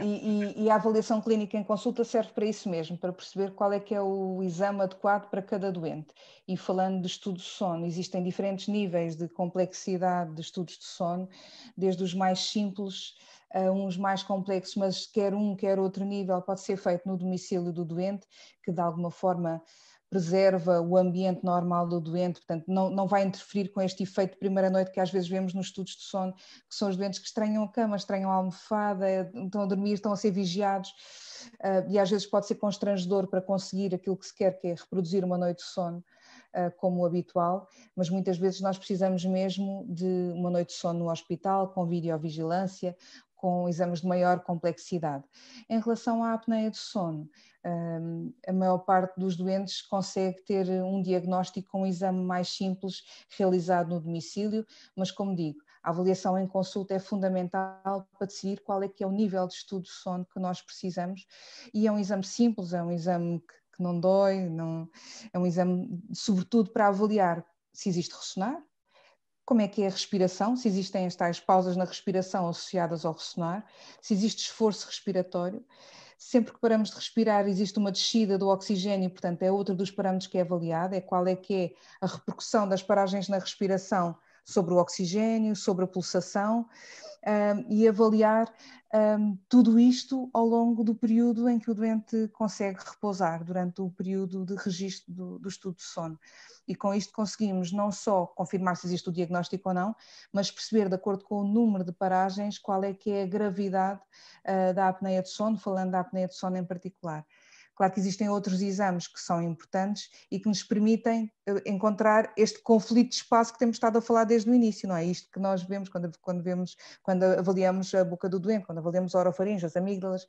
E a avaliação clínica em consulta serve para isso mesmo, para perceber qual é que é o exame adequado para cada doente. E falando de estudos de sono, existem diferentes níveis de complexidade de estudos de sono, desde os mais simples a uns mais complexos, mas quer um, quer outro nível pode ser feito no domicílio do doente, que de alguma forma preserva o ambiente normal do doente, portanto não vai interferir com este efeito de primeira noite que às vezes vemos nos estudos de sono, que são os doentes que estranham a cama, estranham a almofada, estão a dormir, estão a ser vigiados, e às vezes pode ser constrangedor para conseguir aquilo que se quer, que é reproduzir uma noite de sono como o habitual, mas muitas vezes nós precisamos mesmo de uma noite de sono no hospital, com videovigilância, com exames de maior complexidade. Em relação à apneia de sono, a maior parte dos doentes consegue ter um diagnóstico com um exame mais simples realizado no domicílio, mas como digo, a avaliação em consulta é fundamental para decidir qual é que é o nível de estudo de sono que nós precisamos, e é um exame simples, é um exame que não dói, é um exame sobretudo para avaliar se existe ressonar, como é que é a respiração, se existem as tais pausas na respiração associadas ao ressonar, se existe esforço respiratório. Sempre que paramos de respirar existe uma descida do oxigênio, portanto é outro dos parâmetros que é avaliado, é qual é que é a repercussão das paragens na respiração sobre o oxigênio, sobre a pulsação. e avaliar tudo isto ao longo do período em que o doente consegue repousar, durante o período de registro do estudo de sono. E com isto conseguimos não só confirmar se existe o diagnóstico ou não, mas perceber, de acordo com o número de paragens, qual é que é a gravidade da apneia de sono, falando da apneia de sono em particular. Claro que existem outros exames que são importantes e que nos permitem encontrar este conflito de espaço que temos estado a falar desde o início, não é? Isto que nós vemos quando avaliamos a boca do doente, quando avaliamos a orofaringe, as amígdalas,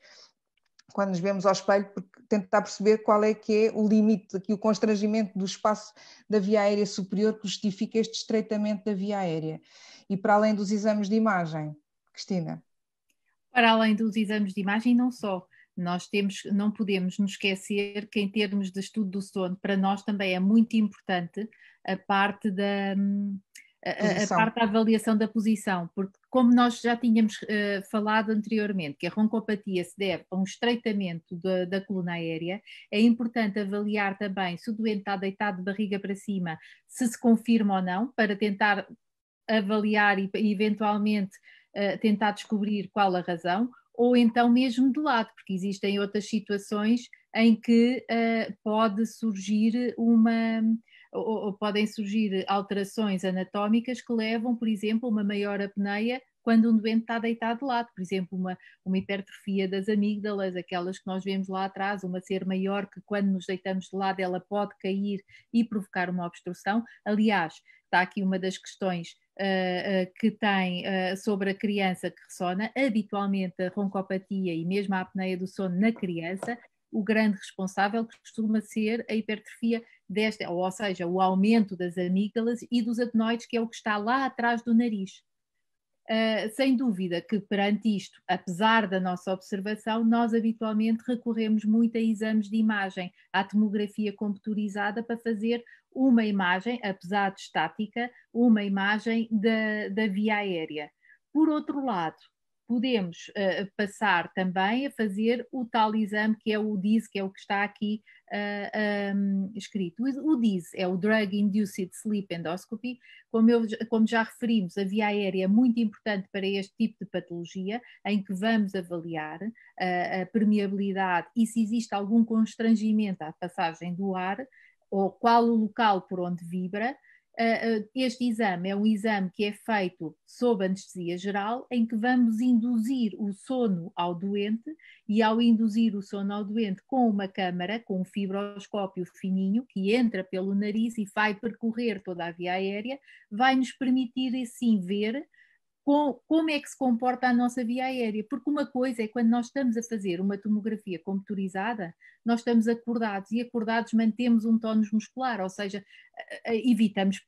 quando nos vemos ao espelho, porque tentar perceber qual é que é o limite, aqui o constrangimento do espaço da via aérea superior que justifica este estreitamento da via aérea. E para além dos exames de imagem, Cristina? Para além dos exames de imagem, não só. Não podemos nos esquecer que, em termos de estudo do sono, para nós também é muito importante a parte da avaliação da posição, porque, como nós já tínhamos falado anteriormente, que a roncopatia se deve a um estreitamento da coluna aérea, é importante avaliar também se o doente está deitado de barriga para cima, se confirma ou não, para tentar avaliar e eventualmente tentar descobrir qual a razão, ou então mesmo de lado, porque existem outras situações em que pode surgir ou podem surgir alterações anatómicas que levam, por exemplo, a uma maior apneia quando um doente está deitado de lado, por exemplo, uma hipertrofia das amígdalas, aquelas que nós vemos lá atrás, uma ser maior que quando nos deitamos de lado ela pode cair e provocar uma obstrução. Aliás, está aqui uma das questões que tem sobre a criança que ressona, habitualmente a roncopatia e mesmo a apneia do sono na criança, o grande responsável costuma ser a hipertrofia ou seja, o aumento das amígdalas e dos adenoides, que é o que está lá atrás do nariz. Sem dúvida que perante isto, apesar da nossa observação, nós habitualmente recorremos muito a exames de imagem, à tomografia computurizada, para fazer uma imagem, apesar de estática, uma imagem da via aérea. Por outro lado, podemos passar também a fazer o tal exame que é o DISE, que é o que está aqui escrito. O DISE é o Drug Induced Sleep Endoscopy. Como já referimos, a via aérea é muito importante para este tipo de patologia, em que vamos avaliar a permeabilidade e se existe algum constrangimento à passagem do ar, ou qual o local por onde vibra. Este exame é um exame que é feito sob anestesia geral, em que vamos induzir o sono ao doente, e ao induzir o sono ao doente com uma câmara, com um fibroscópio fininho, que entra pelo nariz e vai percorrer toda a via aérea, vai nos permitir assim ver como é que se comporta a nossa via aérea, porque uma coisa é quando nós estamos a fazer uma tomografia computurizada, nós estamos acordados, e acordados mantemos um tónus muscular, ou seja, evitamos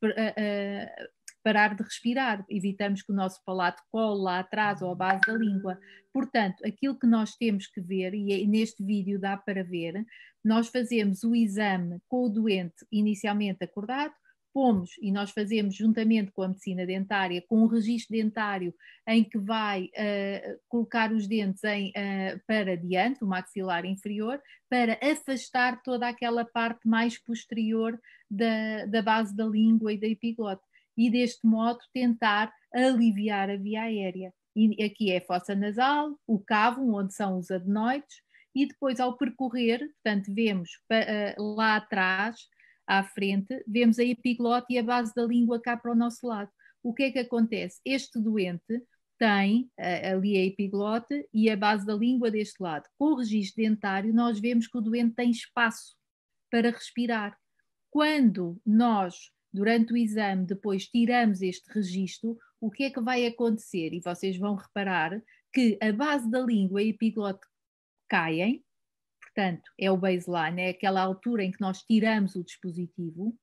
parar de respirar, evitamos que o nosso palato cole lá atrás ou à base da língua. Portanto, aquilo que nós temos que ver, e neste vídeo dá para ver, nós fazemos o exame com o doente inicialmente acordado, pomos, e nós fazemos juntamente com a medicina dentária, com um registro dentário em que vai colocar os dentes para diante, o maxilar inferior, para afastar toda aquela parte mais posterior da base da língua e da epiglote, e deste modo tentar aliviar a via aérea. E aqui é a fossa nasal, o cavo, onde são os adenoides, e depois ao percorrer, portanto, vemos lá atrás, à frente, vemos a epiglote e a base da língua cá para o nosso lado. O que é que acontece? Este doente tem ali a epiglote e a base da língua deste lado. Com o registro dentário, nós vemos que o doente tem espaço para respirar. Quando nós, durante o exame, depois tiramos este registro, o que é que vai acontecer? E vocês vão reparar que a base da língua e a epiglote caem. Portanto, é o baseline, é aquela altura em que nós tiramos o dispositivo,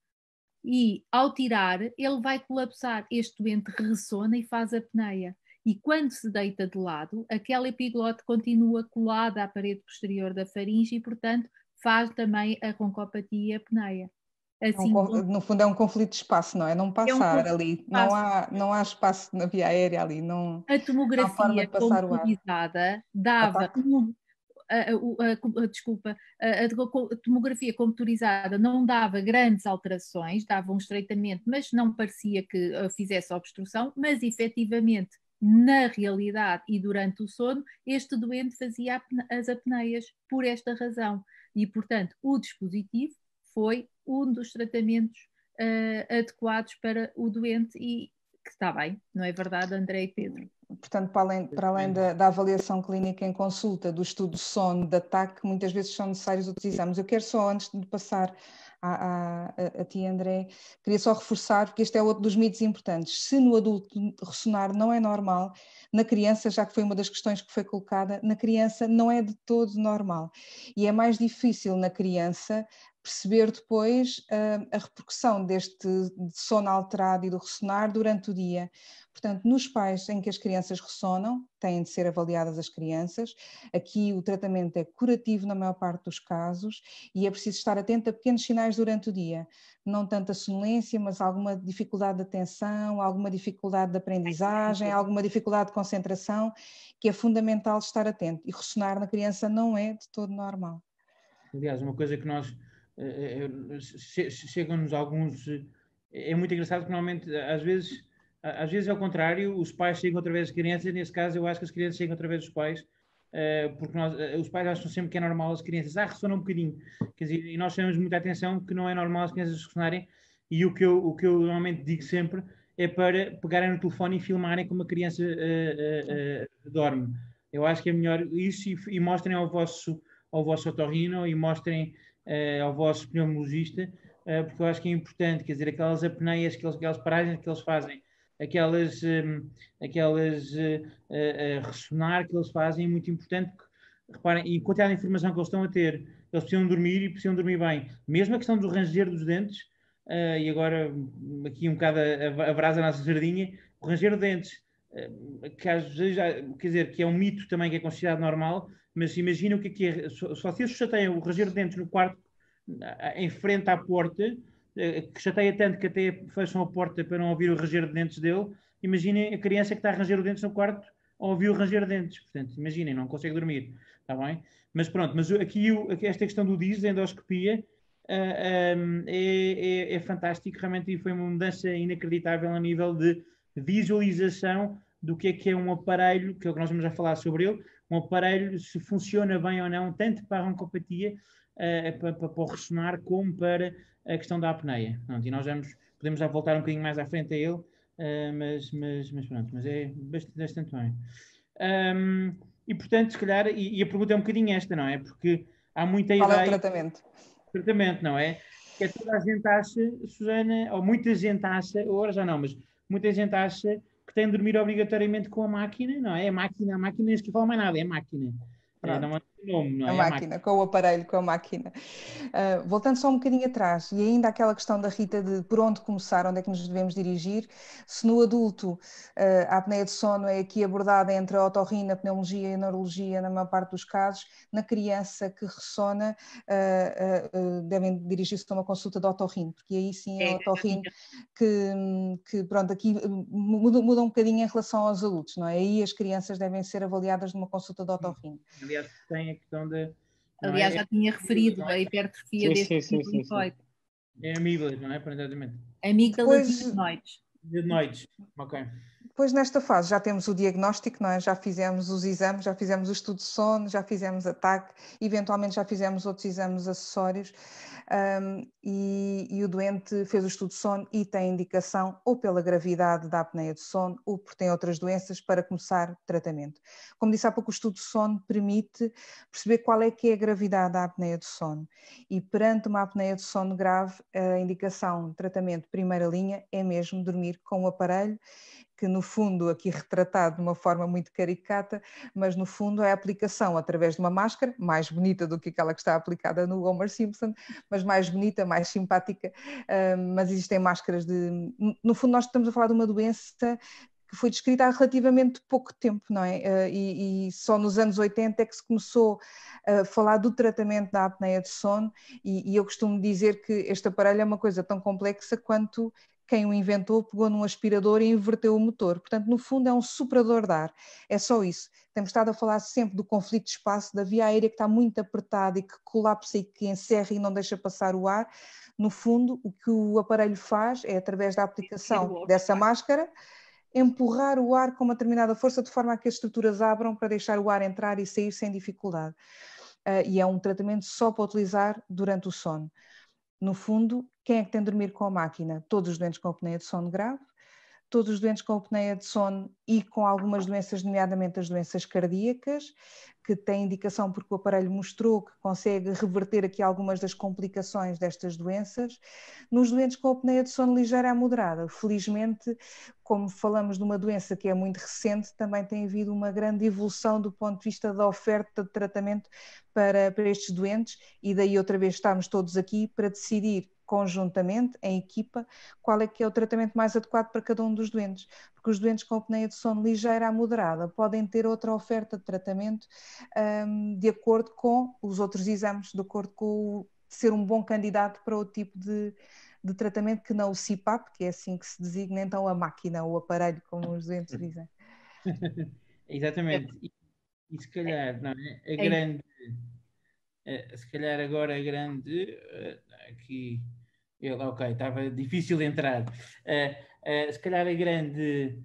e ao tirar ele vai colapsar. Este doente ressona e faz a apneia. E quando se deita de lado, aquela epiglote continua colada à parede posterior da faringe e, portanto, faz também a roncopatia e a apneia. Assim, no fundo é um conflito de espaço, não é? Não passar ali, não há espaço na via aérea ali. Não, a tomografia computarizada dava a tomografia computarizada não dava grandes alterações, dava um estreitamento, mas não parecia que fizesse obstrução, mas efetivamente na realidade e durante o sono, este doente fazia as apneias por esta razão. E, portanto, o dispositivo foi um dos tratamentos adequados para o doente e que está bem, não é verdade, André e Pedro? Portanto, para além da avaliação clínica em consulta, do estudo de sono, de ataque, muitas vezes são necessários outros exames. Eu quero só, antes de passar a ti, André, queria só reforçar, porque este é outro dos mitos importantes. Se no adulto ressonar não é normal, na criança, já que foi uma das questões que foi colocada, na criança não é de todo normal. E é mais difícil na criança perceber depois a repercussão deste sono alterado e do ressonar durante o dia. Portanto, nos pais em que as crianças ressonam, têm de ser avaliadas as crianças. Aqui o tratamento é curativo na maior parte dos casos e é preciso estar atento a pequenos sinais durante o dia. Não tanto a sonolência, mas alguma dificuldade de atenção, alguma dificuldade de aprendizagem, alguma dificuldade de concentração, que é fundamental estar atento. E ressonar na criança não é de todo normal. Aliás, uma coisa que nós... chegam-nos alguns... É muito engraçado que normalmente, às vezes é ao contrário, os pais chegam através das crianças, nesse caso eu acho que as crianças chegam através dos pais, porque os pais acham sempre que é normal as crianças, ressonam um bocadinho, quer dizer, e nós chamamos muita atenção que não é normal as crianças ressonarem, e o que eu normalmente digo sempre é para pegarem no telefone e filmarem como a criança dorme. Eu acho que é melhor isso e mostrem ao vosso otorrino e mostrem ao vosso pneumologista, porque eu acho que é importante, quer dizer, aquelas apneias, aquelas paragens que eles fazem, aquelas ressonar que eles fazem é muito importante, porque, reparem, e quantidade de informação que eles estão a ter, eles precisam dormir e precisam dormir bem. Mesmo a questão do ranger dos dentes, e agora aqui um bocado a brasa na nossa sardinha, o ranger de dentes, que às vezes, quer dizer, que é um mito também que é considerado normal, mas imagina o que é. Se vocês chateiam o ranger de dentes no quarto, em frente à porta, que chateia tanto que até fecham a porta para não ouvir o ranger de dentes dele, imaginem a criança que está a ranger os dentes no quarto a ouvir o ranger de dentes. Portanto, imaginem, não consegue dormir. Está bem? Mas pronto, mas aqui esta questão do DIS, a endoscopia, é fantástico, realmente foi uma mudança inacreditável a nível de visualização do que é um aparelho, que é o que nós vamos a falar sobre ele, um aparelho se funciona bem ou não, tanto para a roncopatia, para o ressonar, como para a questão da apneia. Pronto, e nós podemos já voltar um bocadinho mais à frente a ele, mas pronto, mas é bastante bem. E portanto, se calhar, e a pergunta é um bocadinho esta, não é? Porque há muita ideia... Qual é o tratamento? Tratamento, não é? Que é toda a gente acha, Susana, ou muita gente acha, agora já não, mas muita gente acha que tem de dormir obrigatoriamente com a máquina, não é? A máquina, nem sequer fala mais nada, é a máquina. Não é o nome, não é? A máquina, com o aparelho, com a máquina. Voltando só um bocadinho atrás, e ainda aquela questão da Rita de por onde começar, onde é que nos devemos dirigir, se no adulto a apneia de sono é aqui abordada entre a otorrina, a pneumologia e a neurologia, na maior parte dos casos, na criança que ressona, devem dirigir-se a uma consulta de otorrino, porque aí sim é o otorrino que pronto, aqui muda um bocadinho em relação aos adultos, não é? Aí as crianças devem ser avaliadas numa consulta de otorrino. Aliás, tem a questão da... Aliás, já tinha referido a hipertrofia deste linfóide. É amígdalas, não é? Aparentemente. Amígdalas e adenoides. Adenoides, ok. Depois, nesta fase, já temos o diagnóstico, não é? Já fizemos os exames, já fizemos o estudo de sono, já fizemos ataque, eventualmente já fizemos outros exames acessórios, e o doente fez o estudo de sono e tem indicação ou pela gravidade da apneia de sono ou porque tem outras doenças para começar tratamento. Como disse há pouco, o estudo de sono permite perceber qual é que é a gravidade da apneia de sono e perante uma apneia de sono grave, a indicação de tratamento primeira linha é mesmo dormir com o aparelho, que no fundo, aqui retratado de uma forma muito caricata, mas no fundo é a aplicação através de uma máscara, mais bonita do que aquela que está aplicada no Homer Simpson, mas mais bonita, mais simpática, mas existem máscaras de... No fundo nós estamos a falar de uma doença que foi descrita há relativamente pouco tempo, não é? E só nos anos 80 é que se começou a falar do tratamento da apneia de sono e eu costumo dizer que este aparelho é uma coisa tão complexa quanto quem o inventou pegou num aspirador e inverteu o motor. Portanto, no fundo é um soprador de ar. É só isso. Temos estado a falar sempre do conflito de espaço, da via aérea que está muito apertada e que colapsa e que encerra e não deixa passar o ar. No fundo, o que o aparelho faz é, através da aplicação dessa máscara, empurrar o ar com uma determinada força de forma a que as estruturas abram para deixar o ar entrar e sair sem dificuldade. E é um tratamento só para utilizar durante o sono. No fundo, quem é que tem de dormir com a máquina? Todos os doentes com apneia de sono grave, todos os doentes com apneia de sono e com algumas doenças, nomeadamente as doenças cardíacas, que têm indicação porque o aparelho mostrou que consegue reverter aqui algumas das complicações destas doenças. Nos doentes com apneia de sono ligeira a moderada, felizmente, como falamos de uma doença que é muito recente, também tem havido uma grande evolução do ponto de vista da oferta de tratamento para estes doentes, e daí outra vez estamos todos aqui para decidir conjuntamente, em equipa, qual é que é o tratamento mais adequado para cada um dos doentes, porque os doentes com apneia de sono ligeira a moderada podem ter outra oferta de tratamento de acordo com os outros exames, de acordo com ser um bom candidato para o tipo de tratamento que não o CPAP, que é assim que se designa então a máquina, o aparelho, como os doentes dizem. Exatamente, e se calhar, não é? A grande... se calhar agora a grande aqui ok, estava difícil de entrar, se calhar a grande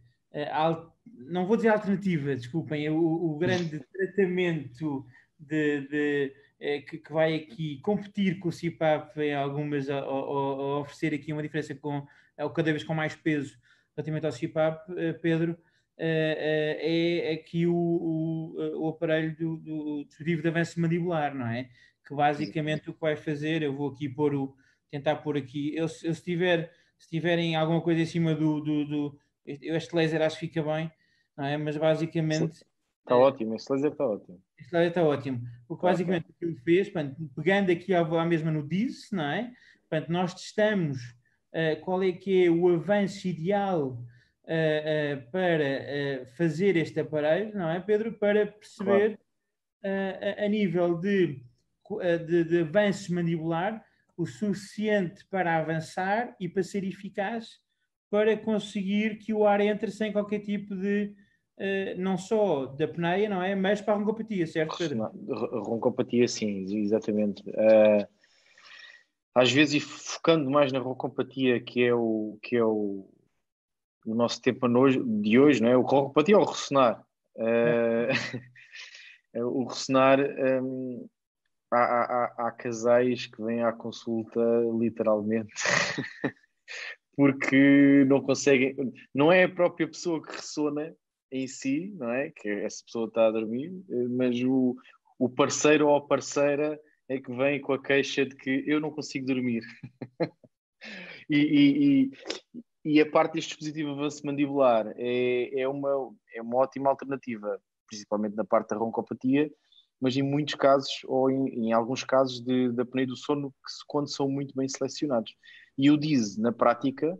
não vou dizer alternativa, desculpem, o grande tratamento que vai aqui competir com o CPAP em algumas, ou oferecer aqui uma diferença cada vez com mais peso relativamente ao CPAP, Pedro, é aqui o aparelho do dispositivo de avanço mandibular, não é? Que basicamente o que vai fazer, eu vou aqui tentar pôr aqui, se tiverem alguma coisa em cima este laser acho que fica bem, não é? Mas basicamente... Está ótimo, este laser está ótimo. Este laser está ótimo. O que basicamente ele fez, portanto, pegando aqui à mesma no DIS, não é? Portanto, nós testamos qual é que é o avanço ideal para fazer este aparelho, não é, Pedro? Para perceber a nível de avanço mandibular o suficiente para avançar e para ser eficaz para conseguir que o ar entre sem qualquer tipo de não só da apneia, não é? Mas para a roncopatia, certo, Pedro? Roncopatia, sim, exatamente. Às vezes, e focando mais na roncopatia, que é o nosso tema de hoje, não é? O roncopatia ou o ressonar? O ressonar, há casais que vêm à consulta literalmente porque não conseguem, não é a própria pessoa que ressona em si, não é? Que essa pessoa está a dormir, mas o parceiro ou a parceira é que vem com a queixa de que eu não consigo dormir. E a parte deste dispositivo avanço mandibular é uma ótima alternativa, principalmente na parte da roncopatia, mas em muitos casos, ou em alguns casos da apneia do sono, quando são muito bem selecionados. E o DIS na prática,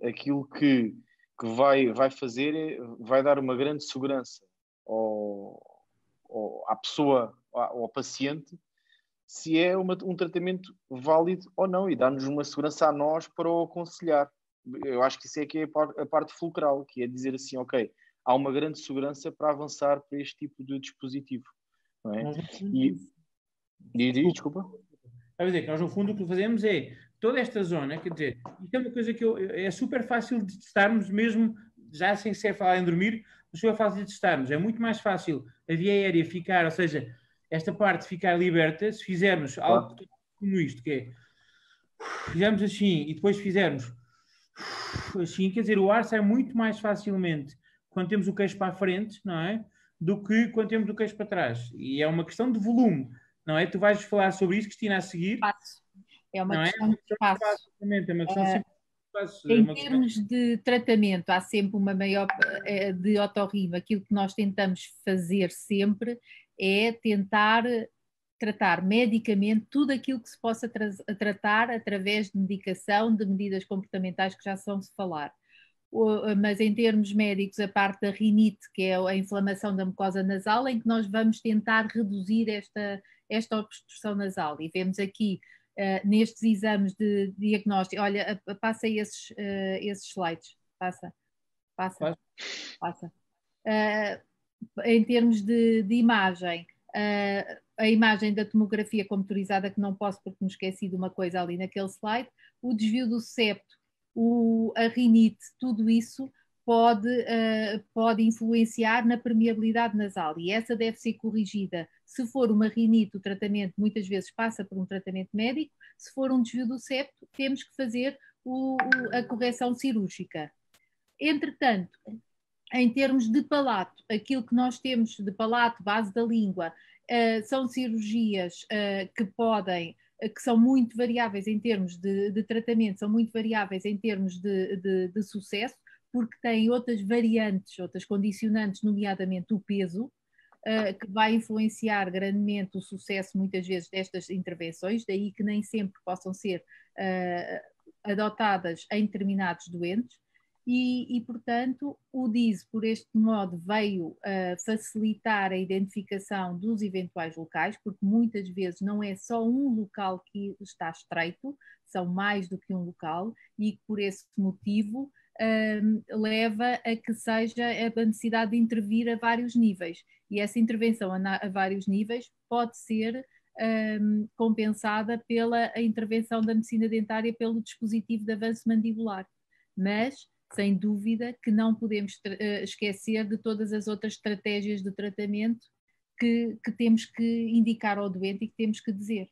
aquilo que vai fazer vai dar uma grande segurança à pessoa, ao paciente, se é um tratamento válido ou não, e dá-nos uma segurança a nós para o aconselhar. Eu acho que isso é que é a parte fulcral, que é dizer assim, ok, há uma grande segurança para avançar para este tipo de dispositivo. Não é? Desculpa. Quer dizer, que nós no fundo o que fazemos é toda esta zona, quer dizer, isto é uma coisa que é super fácil de testarmos mesmo, já sem ser falar em dormir, mas é fácil de testarmos. É muito mais fácil a via aérea ficar, ou seja, esta parte ficar liberta, se fizermos algo como isto, que é fizermos assim e depois fizermos assim, quer dizer, o ar sai muito mais facilmente quando temos o queixo para a frente, não é? Do que quando temos o queixo para trás. E é uma questão de volume, não é? Tu vais falar sobre isso, Cristina, a seguir. É uma questão de espaço. É uma questão de espaço. Em termos de tratamento, há sempre uma maior de otorrino. Aquilo que nós tentamos fazer sempre é tentar tratar medicamente tudo aquilo que se possa tratar através de medicação, de medidas comportamentais que já são se falar. Mas em termos médicos, a parte da rinite, que é a inflamação da mucosa nasal, em que nós vamos tentar reduzir esta obstrução nasal. E vemos aqui, nestes exames de diagnóstico, olha, passa esses slides, passa. Em termos de imagem, a imagem da tomografia computadorizada, que não posso porque me esqueci de uma coisa ali naquele slide, o desvio do septo, a rinite, tudo isso pode influenciar na permeabilidade nasal, e essa deve ser corrigida. Se for uma rinite, o tratamento muitas vezes passa por um tratamento médico. Se for um desvio do septo, temos que fazer a correção cirúrgica. Entretanto, em termos de palato, aquilo que nós temos de palato, base da língua, são cirurgias que são muito variáveis em termos de tratamento, são muito variáveis em termos de sucesso, porque têm outras variantes, outras condicionantes, nomeadamente o peso, que vai influenciar grandemente o sucesso, muitas vezes, destas intervenções, daí que nem sempre possam ser adotadas em determinados doentes. E, portanto, o DISE, por este modo, veio facilitar a identificação dos eventuais locais, porque muitas vezes não é só um local que está estreito, são mais do que um local, e por esse motivo leva a que seja a necessidade de intervir a vários níveis. E essa intervenção a vários níveis pode ser compensada pela intervenção da medicina dentária pelo dispositivo de avanço mandibular. Mas sem dúvida que não podemos esquecer de todas as outras estratégias de tratamento que temos que indicar ao doente e que temos que dizer.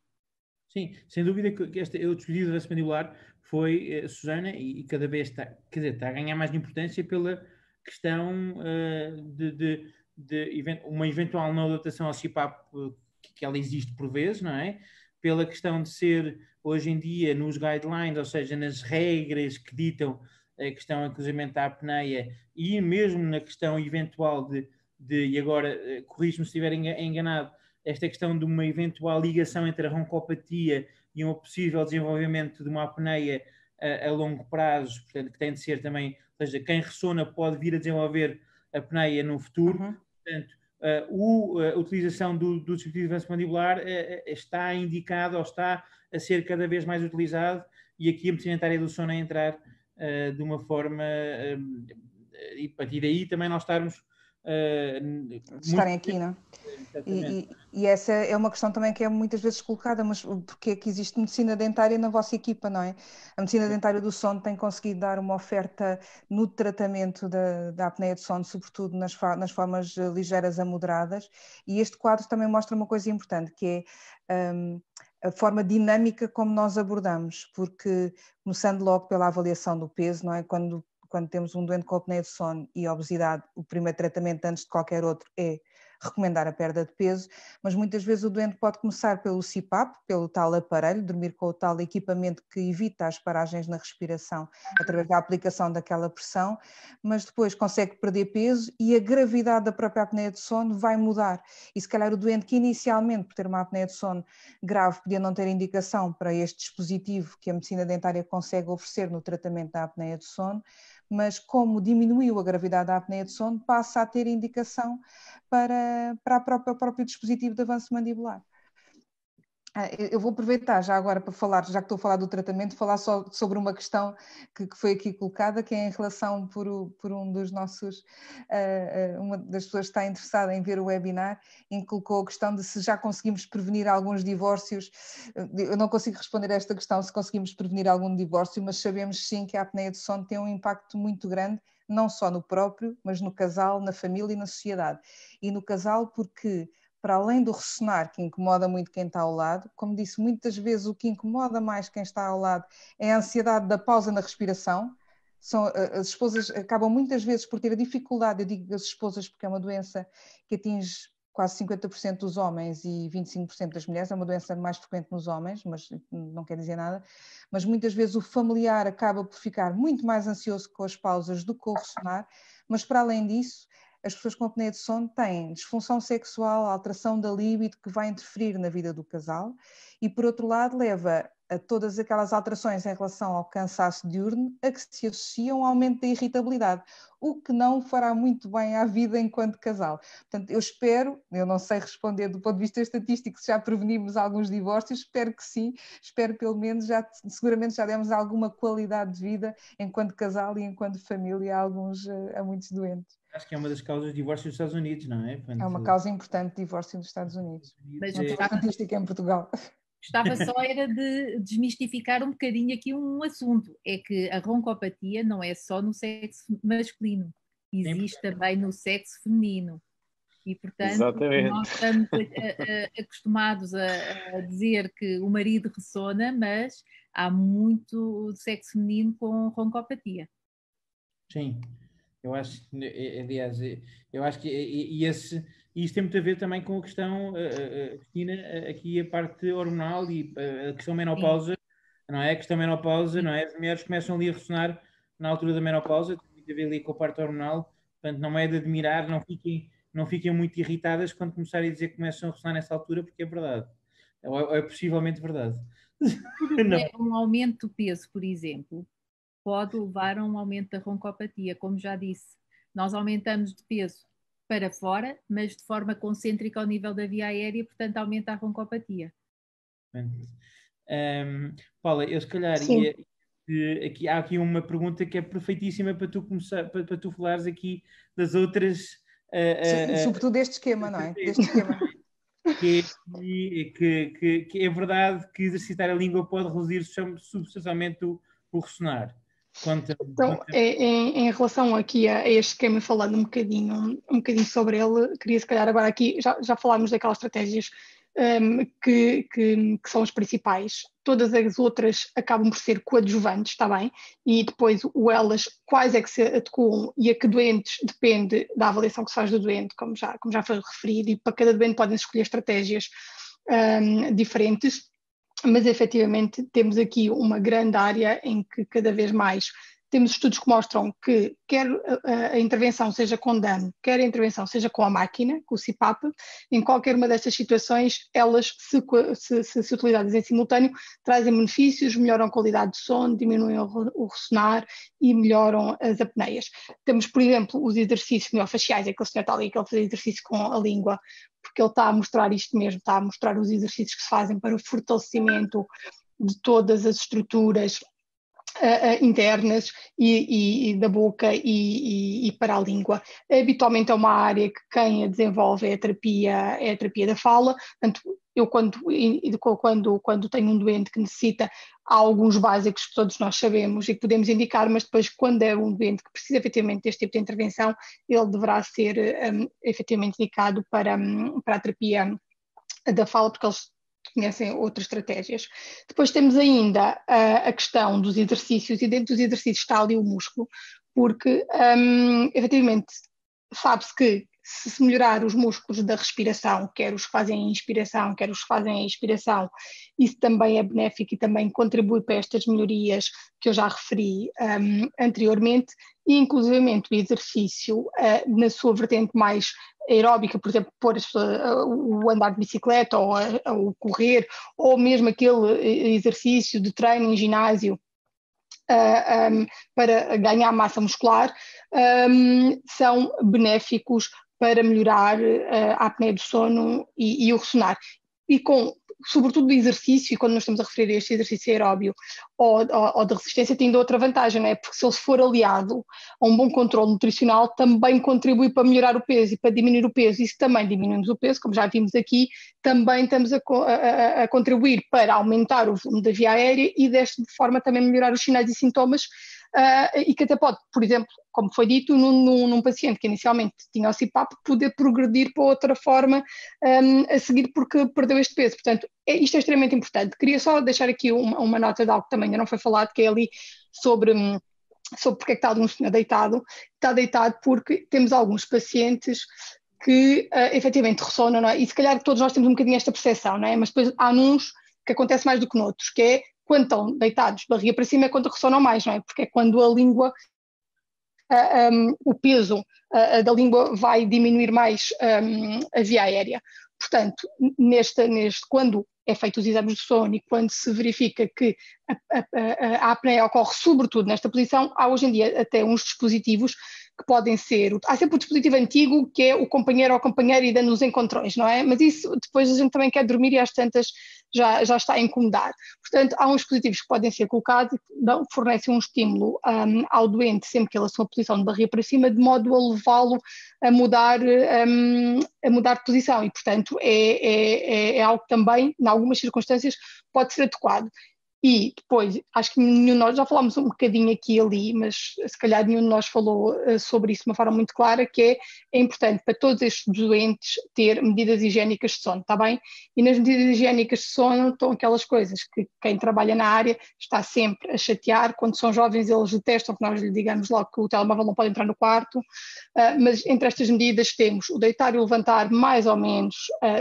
Sim, sem dúvida que o dispositivo de avanço mandibular foi, Susana, e cada vez está a ganhar mais importância pela questão de uma eventual não adaptação ao CPAP, que ela existe por vezes, não é? Pela questão de ser, hoje em dia, nos guidelines, ou seja, nas regras que ditam a questão do cruzamento da apneia, e mesmo na questão eventual e agora, corrijo-me se estiver enganado, esta questão de uma eventual ligação entre a roncopatia e um possível desenvolvimento de uma apneia a longo prazo, portanto, que tem de ser também, ou seja, quem ressona pode vir a desenvolver apneia no futuro. Uhum. Portanto, a utilização do dispositivo de avanço mandibular está indicado ou está a ser cada vez mais utilizado, e aqui a medicina dentária do sono a entrar de uma forma, e a partir daí também nós estarmos estarem aqui, não é? E essa é uma questão também que é muitas vezes colocada, mas porque é que existe medicina dentária na vossa equipa, não é? A medicina dentária do sono tem conseguido dar uma oferta no tratamento da apneia de sono, sobretudo nas formas ligeiras a moderadas, e este quadro também mostra uma coisa importante, que é a forma dinâmica como nós abordamos, porque começando logo pela avaliação do peso, não é? Quando temos um doente com apneia de sono e obesidade, o primeiro tratamento antes de qualquer outro é recomendar a perda de peso, mas muitas vezes o doente pode começar pelo CPAP, pelo tal aparelho, dormir com o tal equipamento que evita as paragens na respiração através da aplicação daquela pressão, mas depois consegue perder peso e a gravidade da própria apneia de sono vai mudar. E se calhar o doente que inicialmente, por ter uma apneia de sono grave, podia não ter indicação para este dispositivo que a medicina dentária consegue oferecer no tratamento da apneia de sono, mas como diminuiu a gravidade da apneia de sono, passa a ter indicação para o próprio dispositivo de avanço mandibular. Eu vou aproveitar já agora para falar, já que estou a falar do tratamento, falar só sobre uma questão que foi aqui colocada, que é em relação por um dos nossos, uma das pessoas que está interessada em ver o webinar, em que colocou a questão de se já conseguimos prevenir alguns divórcios. Eu não consigo responder a esta questão se conseguimos prevenir algum divórcio, mas sabemos sim que a apneia de sono tem um impacto muito grande, não só no próprio, mas no casal, na família e na sociedade. E no casal porque, para além do ressonar, que incomoda muito quem está ao lado, como disse, muitas vezes o que incomoda mais quem está ao lado é a ansiedade da pausa na respiração. As esposas acabam muitas vezes por ter a dificuldade, eu digo as esposas porque é uma doença que atinge quase 50% dos homens e 25% das mulheres, é uma doença mais frequente nos homens, mas não quer dizer nada, mas muitas vezes o familiar acaba por ficar muito mais ansioso com as pausas do que o ressonar, mas para além disso, as pessoas com apneia de sono têm disfunção sexual, alteração da libido que vai interferir na vida do casal e, por outro lado, leva a todas aquelas alterações em relação ao cansaço diurno a que se associam ao aumento da irritabilidade, o que não fará muito bem à vida enquanto casal. Portanto, eu não sei responder do ponto de vista estatístico se já prevenimos alguns divórcios, espero que sim, espero pelo menos, seguramente já demos alguma qualidade de vida enquanto casal e enquanto família a muitos doentes. Acho que é uma das causas de divórcio nos Estados Unidos, não é? É uma causa importante de divórcio nos Estados Unidos. Mas não tem estatística em Portugal. Gostava só era de desmistificar um bocadinho aqui um assunto, é que a roncopatia não é só no sexo masculino, existe também no sexo feminino. E, portanto, Exatamente. nós estamos acostumados a dizer que o marido ressona, mas há muito sexo feminino com roncopatia. Sim, eu acho que, aliás, eu acho que isto tem muito a ver também com a questão, Cristina, aqui a parte hormonal e a questão menopausa, não é? A questão menopausa, não é? As mulheres começam ali a ressonar na altura da menopausa, tem muito a ver ali com a parte hormonal, portanto, não é de admirar, não fiquem muito irritadas quando começarem a dizer que começam a ressonar nessa altura, porque é verdade. Ou é possivelmente verdade. Um aumento do peso, por exemplo, pode levar a um aumento da roncopatia, como já disse. Nós aumentamos de peso para fora, mas de forma concêntrica ao nível da via aérea, portanto aumenta a roncopatia. Paula, eu se calhar há aqui uma pergunta que é perfeitíssima para tu começar, para tu falares aqui das outras. Sobretudo deste esquema, não é? Deste esquema. Que é verdade que exercitar a língua pode reduzir substancialmente o ressonar. Então, em relação aqui a este esquema, falando um bocadinho sobre ele, queria se calhar agora aqui, já falámos daquelas estratégias que são as principais. Todas as outras acabam por ser coadjuvantes, está bem? E depois elas, quais é que se adequam e a que doentes depende da avaliação que se faz do doente, como já foi referido, e para cada doente podem escolher estratégias diferentes. Mas efetivamente temos aqui uma grande área em que cada vez mais temos estudos que mostram que quer a intervenção seja com dano, quer a intervenção seja com a máquina, com o CPAP, em qualquer uma destas situações, elas, se utilizadas em simultâneo, trazem benefícios, melhoram a qualidade de sono, diminuem o ressonar e melhoram as apneias. Temos, por exemplo, os exercícios miofasciais, aquele senhor está ali, que ele faz exercício com a língua, porque ele está a mostrar isto mesmo, está a mostrar os exercícios que se fazem para o fortalecimento de todas as estruturas internas e da boca e para a língua. Habitualmente é uma área que quem a desenvolve é a terapia da fala. Portanto, eu quando tenho um doente que necessita, há alguns básicos que todos nós sabemos e que podemos indicar, mas depois quando é um doente que precisa efetivamente deste tipo de intervenção, ele deverá ser efetivamente indicado para a terapia da fala, porque eles conhecem outras estratégias. Depois temos ainda a questão dos exercícios, e dentro dos exercícios está ali o músculo, porque efetivamente sabe-se que se melhorar os músculos da respiração, quer os que fazem a inspiração, quer os que fazem a expiração, isso também é benéfico e também contribui para estas melhorias que eu já referi anteriormente, e inclusivamente o exercício na sua vertente mais aeróbica, por exemplo, pôr o andar de bicicleta ou correr, ou mesmo aquele exercício de treino em ginásio para ganhar massa muscular, são benéficos para melhorar a apneia do sono e o ressonar. E sobretudo do exercício, e quando nós estamos a referir a este exercício aeróbio ou de resistência, tem outra vantagem, não é? Porque se ele for aliado a um bom controle nutricional, também contribui para melhorar o peso e para diminuir o peso. E se também diminuímos o peso, como já vimos aqui, também estamos a contribuir para aumentar o volume da via aérea e desta forma também melhorar os sinais e sintomas, e que até pode, por exemplo, como foi dito, num paciente que inicialmente tinha o CPAP, poder progredir para outra forma a seguir porque perdeu este peso. Portanto, isto é extremamente importante. Queria só deixar aqui uma nota de algo que também ainda não foi falado, que é ali sobre porque é que está algum senhor deitado. Está deitado porque temos alguns pacientes que efetivamente ressonam, não é? E se calhar todos nós temos um bocadinho esta percepção, não é? Mas depois há uns que acontece mais do que noutros, que é quando estão deitados barriga para cima é quando ressonam mais, não é? Porque é quando a língua, o peso da língua vai diminuir mais a via aérea. Portanto, quando é feito os exames de sono e quando se verifica que a apneia ocorre sobretudo nesta posição, há hoje em dia até uns dispositivos que podem ser, há sempre o dispositivo antigo que é o companheiro ou companheira e dando os encontrões, não é? Mas isso depois a gente também quer dormir e às tantas já está a incomodar. Portanto, há uns dispositivos que podem ser colocados e fornecem um estímulo ao doente sempre que ele assume a posição de barriga para cima, de modo a levá-lo a mudar de posição e, portanto, é algo que também, em algumas circunstâncias, pode ser adequado. E depois, acho que nenhum de nós, já falámos um bocadinho aqui e ali, mas se calhar nenhum de nós falou sobre isso de uma forma muito clara, que é importante para todos estes doentes ter medidas higiênicas de sono, está bem? E nas medidas higiênicas de sono estão aquelas coisas que quem trabalha na área está sempre a chatear. Quando são jovens eles detestam que nós lhe digamos logo que o telemóvel não pode entrar no quarto, mas entre estas medidas temos o deitar e o levantar mais ou menos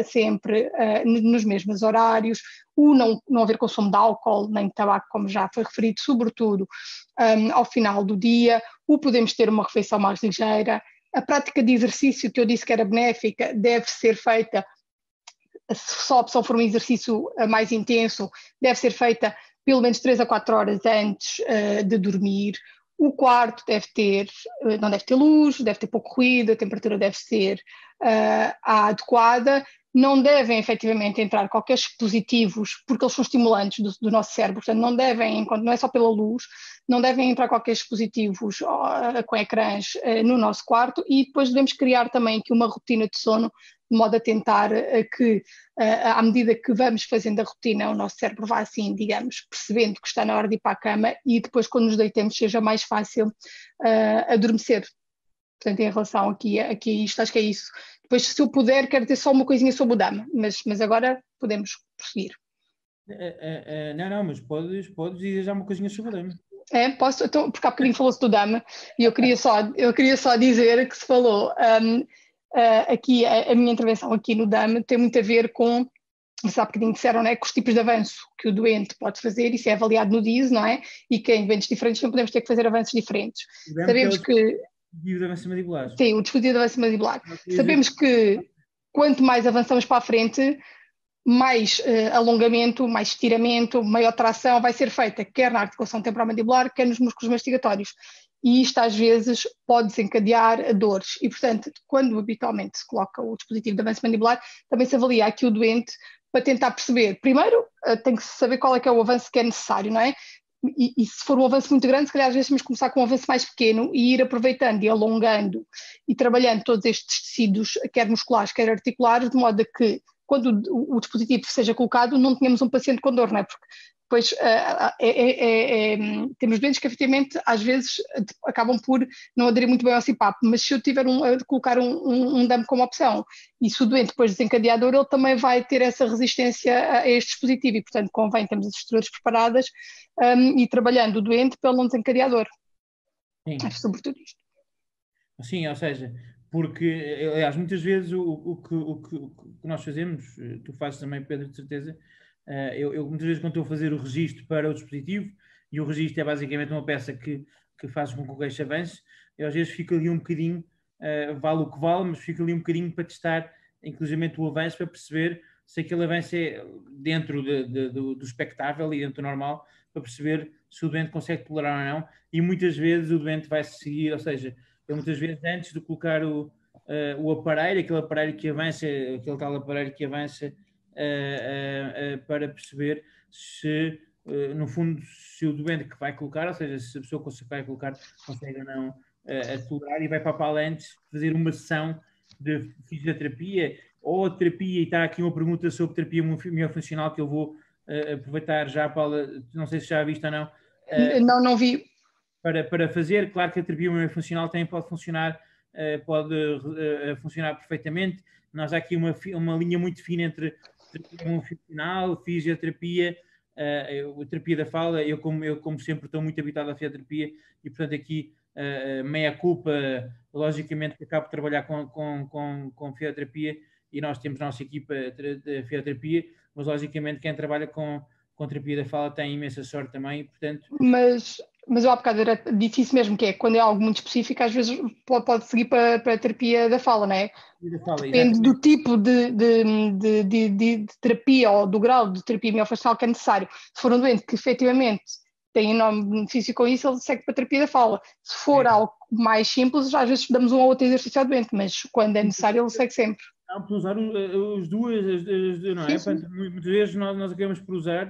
sempre nos mesmos horários, o não haver consumo de álcool nem de tabaco, como já foi referido, sobretudo ao final do dia, o podemos ter uma refeição mais ligeira, a prática de exercício que eu disse que era benéfica deve ser feita, se a opção for um exercício mais intenso, deve ser feita pelo menos 3 a 4 horas antes de dormir. O quarto não deve ter luz, deve ter pouco ruído, a temperatura deve ser a adequada. Não devem efetivamente entrar qualquer dispositivos, porque eles são estimulantes do nosso cérebro, portanto não é só pela luz, não devem entrar qualquer dispositivos com ecrãs no nosso quarto e depois devemos criar também aqui uma rotina de sono, de modo a tentar que, à medida que vamos fazendo a rotina, o nosso cérebro vá assim, digamos, percebendo que está na hora de ir para a cama e depois quando nos deitemos seja mais fácil adormecer. Portanto, em relação aqui a isto, acho que é isso. Depois, se eu puder, quero ter só uma coisinha sobre o DAM, mas agora podemos prosseguir. Não, mas podes dizer já uma coisinha sobre o DAM. Posso? Então, porque há bocadinho falou-se do DAM e eu queria só dizer que se falou aqui, a minha intervenção aqui no DAM tem muito a ver com, se há bocadinho disseram, não é, com os tipos de avanço que o doente pode fazer, isso é avaliado no DIS, não é? E que em doentes diferentes não podemos ter que fazer avanços diferentes. Sabemos que dispositivo de avanço mandibular. Sim, o dispositivo de avanço mandibular. Sabemos que quanto mais avançamos para a frente, mais alongamento, mais estiramento, maior tração vai ser feita, quer na articulação temporomandibular, quer nos músculos mastigatórios. E isto às vezes pode desencadear dores. E, portanto, quando habitualmente se coloca o dispositivo de avanço mandibular, também se avalia aqui o doente para tentar perceber. Primeiro, tem que saber qual é que é o avanço que é necessário, não é? E se for um avanço muito grande, se calhar às vezes temos que começar com um avanço mais pequeno e ir aproveitando e alongando e trabalhando todos estes tecidos, quer musculares, quer articulares, de modo a que quando o dispositivo seja colocado não tenhamos um paciente com dor, não é? Porque depois temos doentes que efetivamente às vezes acabam por não aderir muito bem ao CPAP, mas se eu tiver colocar um DAM como opção e se o doente depois desencadear dor, ele também vai ter essa resistência a este dispositivo e portanto convém termos as estruturas preparadas e trabalhando o doente para ele não desencadear dor. Acho sobretudo isto. Sim, ou seja, porque, aliás, muitas vezes o que nós fazemos, tu fazes também, Pedro, de certeza, eu muitas vezes quando estou a fazer o registro para o dispositivo, e o registro é basicamente uma peça que fazes com que o queixo avance, eu às vezes fico ali um bocadinho, vale o que vale, mas fico ali um bocadinho para testar, inclusive o avanço, para perceber se aquele avanço é dentro do expectável e dentro do normal, para perceber se o doente consegue tolerar ou não, e muitas vezes o doente vai seguir, ou seja, eu muitas vezes antes de colocar o aparelho, aquele aparelho que avança, aquele tal aparelho que avança, para perceber se, no fundo, se o doente que vai colocar, ou seja, se a pessoa que vai colocar consegue ou não tolerar e vai para a pala antes de fazer uma sessão de fisioterapia ou terapia, e está aqui uma pergunta sobre terapia miofuncional que eu vou aproveitar já, Paula, não sei se já viste ou não. Não vi. Para fazer, claro que a terapia miofuncional também pode funcionar perfeitamente. Nós há aqui uma linha muito fina entre terapia miofuncional, fisioterapia, a terapia da fala. Eu como sempre, estou muito habituado à fisioterapia e, portanto, aqui meia culpa, logicamente, que acabo de trabalhar com fisioterapia e nós temos a nossa equipa de fisioterapia, mas, logicamente, quem trabalha com terapia da fala tem imensa sorte também, portanto... Mas eu há bocado era difícil mesmo, que é quando é algo muito específico, às vezes pode seguir para a terapia da fala, não é? Depende do tipo de terapia ou do grau de terapia miofuncional que é necessário. Se for um doente que efetivamente tem enorme benefício com isso, ele segue para a terapia da fala. Se for algo mais simples, às vezes damos um ou outro exercício ao doente, mas quando é necessário, ele segue sempre. Não, por usar os duas, não é? Sim. Muitas vezes nós acabamos por usar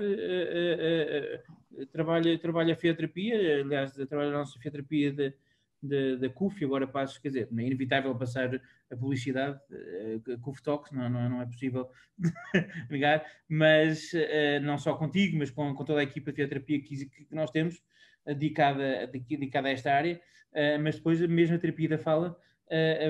trabalho a fisioterapia, aliás, trabalho a nossa fisioterapia da CUF, agora passo, quer dizer, não é inevitável passar a publicidade, CUF Talks, não é possível negar, mas não só contigo, mas com toda a equipa de fisioterapia que nós temos, dedicada a esta área, mas depois a mesma terapia da fala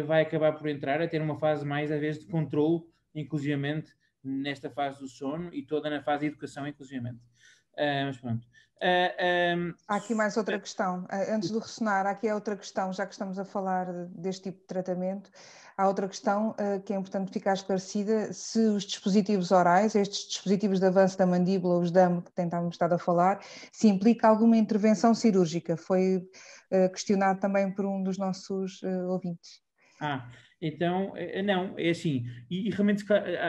vai acabar por entrar a ter uma fase mais, às vezes, de controle, inclusivamente, nesta fase do sono e toda na fase de educação, inclusivamente. Mas pronto. Há aqui mais outra questão. Antes do ressonar, há aqui outra questão, já que estamos a falar deste tipo de tratamento, há outra questão que é importante ficar esclarecida, se os dispositivos orais, estes dispositivos de avanço da mandíbula, os DAM, que tentávamos estar a falar, se implica alguma intervenção cirúrgica. Foi questionado também por um dos nossos ouvintes. Então, não, é assim, e realmente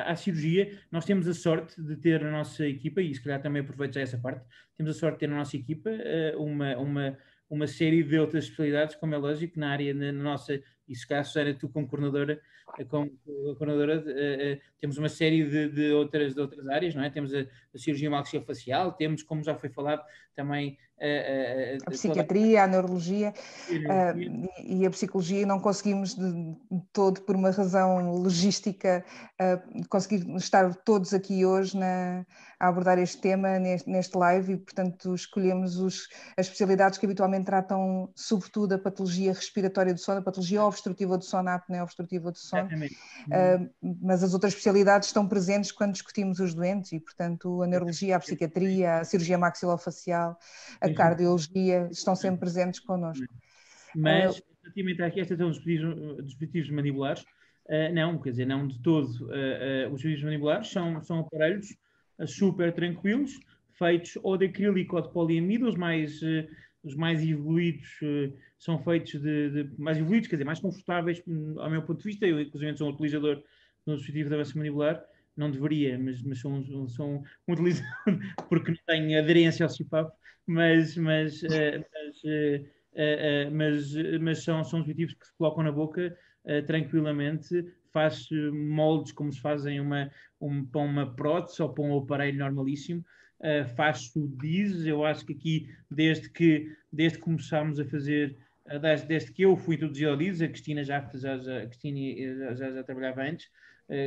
a cirurgia, nós temos a sorte de ter na nossa equipa, e se calhar também aproveito já essa parte, temos a sorte de ter na nossa equipa uma série de outras especialidades, como é lógico, na área, na nossa, e se calhar, Susana, tu como coordenadora, temos uma série de outras áreas, não é? Temos a cirurgia maxilofacial, temos, como já foi falado, também a psiquiatria, a neurologia e a psicologia. Não conseguimos de todo, por uma razão logística, conseguir estar todos aqui hoje a abordar este tema neste live e, portanto, escolhemos as especialidades que habitualmente tratam, sobretudo, a patologia respiratória do sono, a patologia obstrutiva do sono, a apneia obstrutiva do sono, mas as outras especialidades estão presentes quando discutimos os doentes e, portanto, a neurologia, a psiquiatria, a cirurgia maxilofacial, a cardiologia, estão sempre presentes connosco. Mas, relativamente a esta questão dos dispositivos mandibulares, não, quer dizer, não de todo. Os dispositivos mandibulares são aparelhos super tranquilos, feitos ou de acrílico ou de poliamida, os mais evoluídos são feitos mais evoluídos, quer dizer, mais confortáveis, ao meu ponto de vista. Eu, inclusive, sou um utilizador de um dispositivo de avanço mandibular, não deveria, mas sou um utilizador porque não tenho aderência ao CPAP, mas são dispositivos que se colocam na boca tranquilamente, faz moldes como se fazem para uma prótese ou para um aparelho normalíssimo, faz-se o DIS. Eu acho que aqui, desde que começámos a fazer, desde que eu fui introduzido ao DIS, a Cristina já trabalhava antes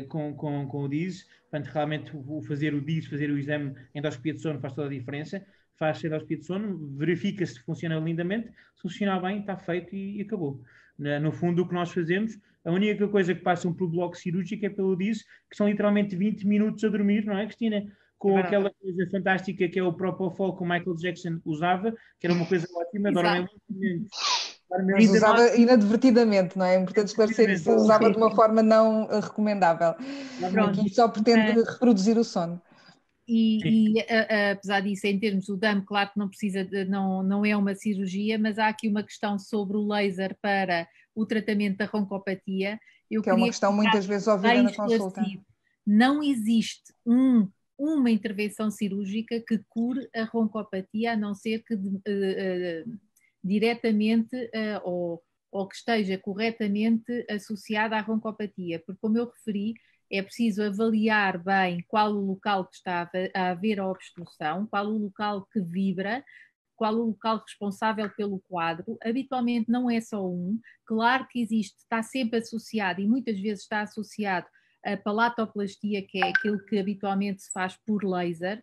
com o DIS, portanto, realmente fazer o DIS, fazer o exame endoscopia de sono faz toda a diferença. Faz endoscopia de sono, verifica se funciona lindamente, se funcionar bem, está feito e acabou. No fundo, o que nós fazemos, a única coisa que passam pelo bloco cirúrgico é pelo DIS, que são literalmente 20 minutos a dormir, não é, Cristina? Com aquela coisa fantástica que é o Propofol que o Michael Jackson usava, que era uma coisa ótima, dormem mas usava inadvertidamente, não é? É importante esclarecer que se usava de uma forma não recomendável. Aqui só pretende reproduzir o sono. E apesar disso, em termos do DAM, claro que não precisa não é uma cirurgia, mas há aqui uma questão sobre o laser para o tratamento da roncopatia. Que é uma questão muitas vezes ouvida na consulta. Não existe uma intervenção cirúrgica que cure a roncopatia, a não ser que diretamente ou que esteja corretamente associada à roncopatia, porque, como eu referi, é preciso avaliar bem qual o local que está a haver a obstrução, qual o local que vibra, qual o local responsável pelo quadro. Habitualmente não é só um, claro que existe, está sempre associado e muitas vezes está associado a palatoplastia, que é aquilo que habitualmente se faz por laser,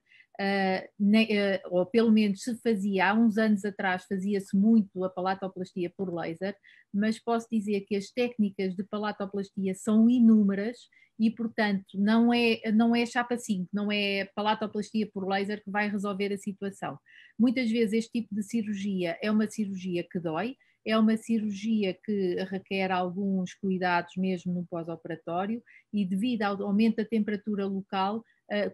ou pelo menos se fazia, há uns anos atrás fazia-se muito a palatoplastia por laser, mas posso dizer que as técnicas de palatoplastia são inúmeras e, portanto, não é chapa 5, não é palatoplastia por laser que vai resolver a situação. Muitas vezes este tipo de cirurgia é uma cirurgia que dói, é uma cirurgia que requer alguns cuidados mesmo no pós-operatório e, devido ao aumento da temperatura local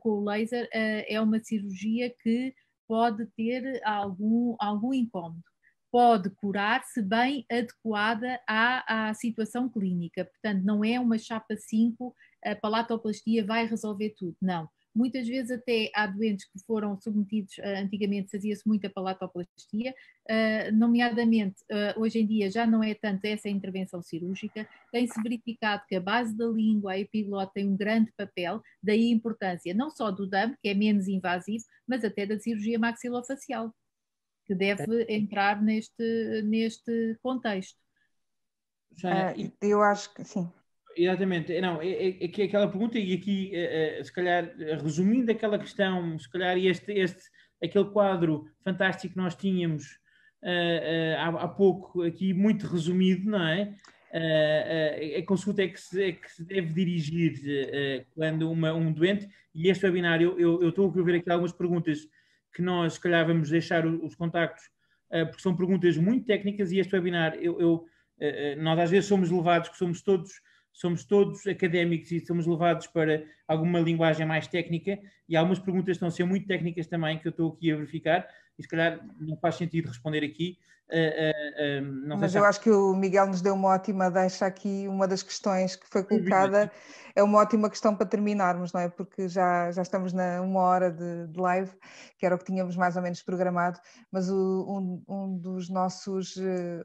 com o laser, é uma cirurgia que pode ter algum incómodo. Pode curar-se bem adequada à situação clínica. Portanto, não é uma chapa 5, a palatoplastia vai resolver tudo. Não. Muitas vezes até há doentes que foram submetidos, antigamente fazia-se muita palatoplastia, nomeadamente hoje em dia já não é tanto essa intervenção cirúrgica, tem-se verificado que a base da língua, a epiglote tem um grande papel, daí a importância não só do DAM, que é menos invasivo, mas até da cirurgia maxilofacial, que deve entrar neste contexto. Eu acho que sim. Exatamente, não, é que aquela pergunta, e aqui, se calhar, resumindo aquela questão, se calhar aquele quadro fantástico que nós tínhamos há pouco, aqui muito resumido, não é? A consulta é que se deve dirigir quando um doente, e este webinar, eu estou a ver aqui algumas perguntas que nós, se calhar, vamos deixar os contactos, porque são perguntas muito técnicas, e este webinar, nós às vezes somos levados, que somos todos académicos e somos levados para alguma linguagem mais técnica, e algumas perguntas estão a ser muito técnicas também, que eu estou aqui a verificar, e se calhar não faz sentido responder aqui. Mas eu acho que o Miguel nos deu uma ótima deixa aqui, uma das questões que foi colocada, é uma ótima questão para terminarmos, não é? Porque já estamos na 1 hora de live, que era o que tínhamos mais ou menos programado, mas um dos nossos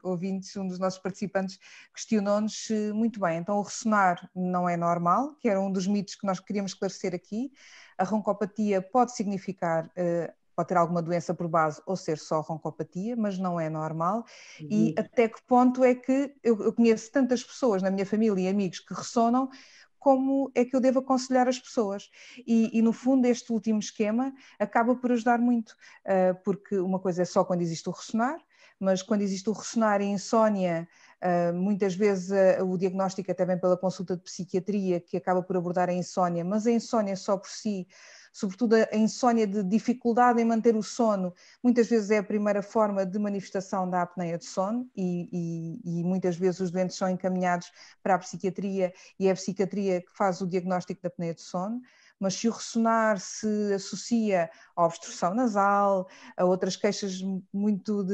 ouvintes, um dos nossos participantes, questionou-nos muito bem. Então, o ressonar não é normal, que era um dos mitos que nós queríamos esclarecer aqui. A roncopatia pode significar... pode ter alguma doença por base ou ser só roncopatia, mas não é normal. E até que ponto é que eu conheço tantas pessoas na minha família e amigos que ressonam, como é que eu devo aconselhar as pessoas? E no fundo este último esquema acaba por ajudar muito, porque uma coisa é só quando existe o ressonar, mas quando existe o ressonar e insónia, muitas vezes o diagnóstico até vem pela consulta de psiquiatria, que acaba por abordar a insónia, mas a insónia só por si, sobretudo a insónia de dificuldade em manter o sono, muitas vezes é a primeira forma de manifestação da apneia de sono e muitas vezes os doentes são encaminhados para a psiquiatria e é a psiquiatria que faz o diagnóstico da apneia de sono. Mas se o ressonar se associa à obstrução nasal, a outras queixas muito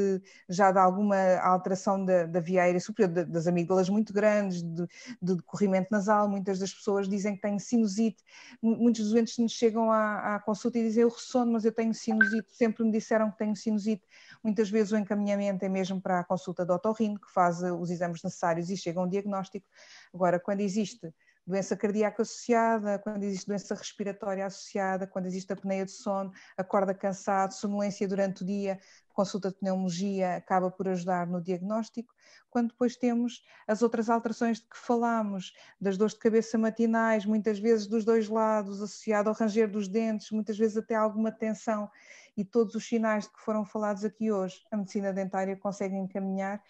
já de alguma alteração da via aérea superior, das amígdalas muito grandes, de corrimento nasal, muitas das pessoas dizem que têm sinusite, muitos doentes nos chegam à consulta e dizem eu ressono, mas eu tenho sinusite, sempre me disseram que tenho sinusite. Muitas vezes o encaminhamento é mesmo para a consulta do otorrino, que faz os exames necessários e chega a um diagnóstico. Agora, quando existe doença cardíaca associada, quando existe doença respiratória associada, quando existe apneia de sono, acorda cansado, sonolência durante o dia, consulta de pneumologia acaba por ajudar no diagnóstico. Quando depois temos as outras alterações de que falámos, das dores de cabeça matinais, muitas vezes dos dois lados, associado ao ranger dos dentes, muitas vezes até alguma tensão, e todos os sinais de que foram falados aqui hoje, a medicina dentária consegue encaminhar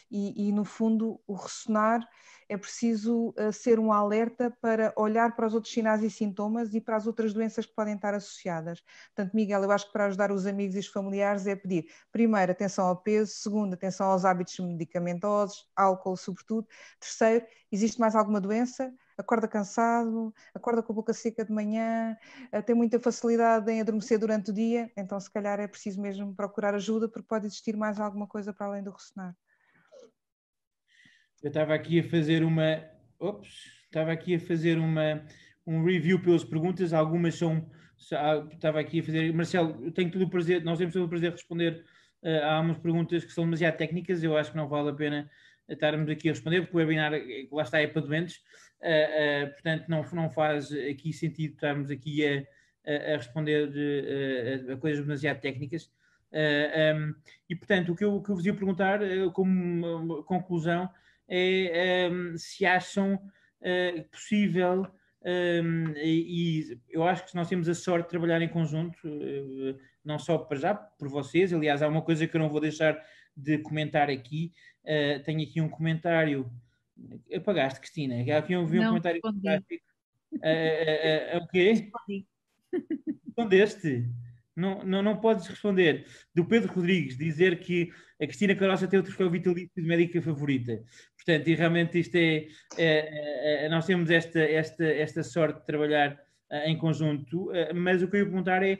e no fundo o ressonar é preciso ser um alerta para olhar para os outros sinais e sintomas e para as outras doenças que podem estar associadas. Portanto, Miguel, eu acho que para ajudar os amigos e os familiares é pedir, primeiro, atenção ao peso, segundo, atenção aos hábitos medicamentosos, álcool sobretudo, terceiro, existe mais alguma doença? Acorda cansado, acorda com a boca seca de manhã, tem muita facilidade em adormecer durante o dia, então se calhar é preciso mesmo procurar ajuda porque pode existir mais alguma coisa para além do ressonar. Eu estava aqui a fazer um review pelas perguntas, algumas estava aqui a fazer, Marcelo, eu tenho todo o prazer, nós temos todo o prazer de responder a umas perguntas que são demasiado técnicas, eu acho que não vale a pena estarmos aqui a responder, porque o webinar, lá está, é para doentes, portanto não faz aqui sentido estarmos aqui a responder a coisas demasiado técnicas. E portanto, o que eu vos ia perguntar como conclusão é se acham possível, e eu acho que nós temos a sorte de trabalhar em conjunto, não só para já, por vocês, aliás, há uma coisa que eu não vou deixar de comentar aqui, tenho aqui um comentário, apagaste, Cristina, aqui eu vi um comentário fantástico. O quê? Respondeste? Não podes responder. Do Pedro Rodrigues, dizer que a Cristina Caroça tem o troféu vitalício de médica favorita. Portanto, e realmente isto nós temos esta sorte de trabalhar em conjunto, mas o que eu ia perguntar é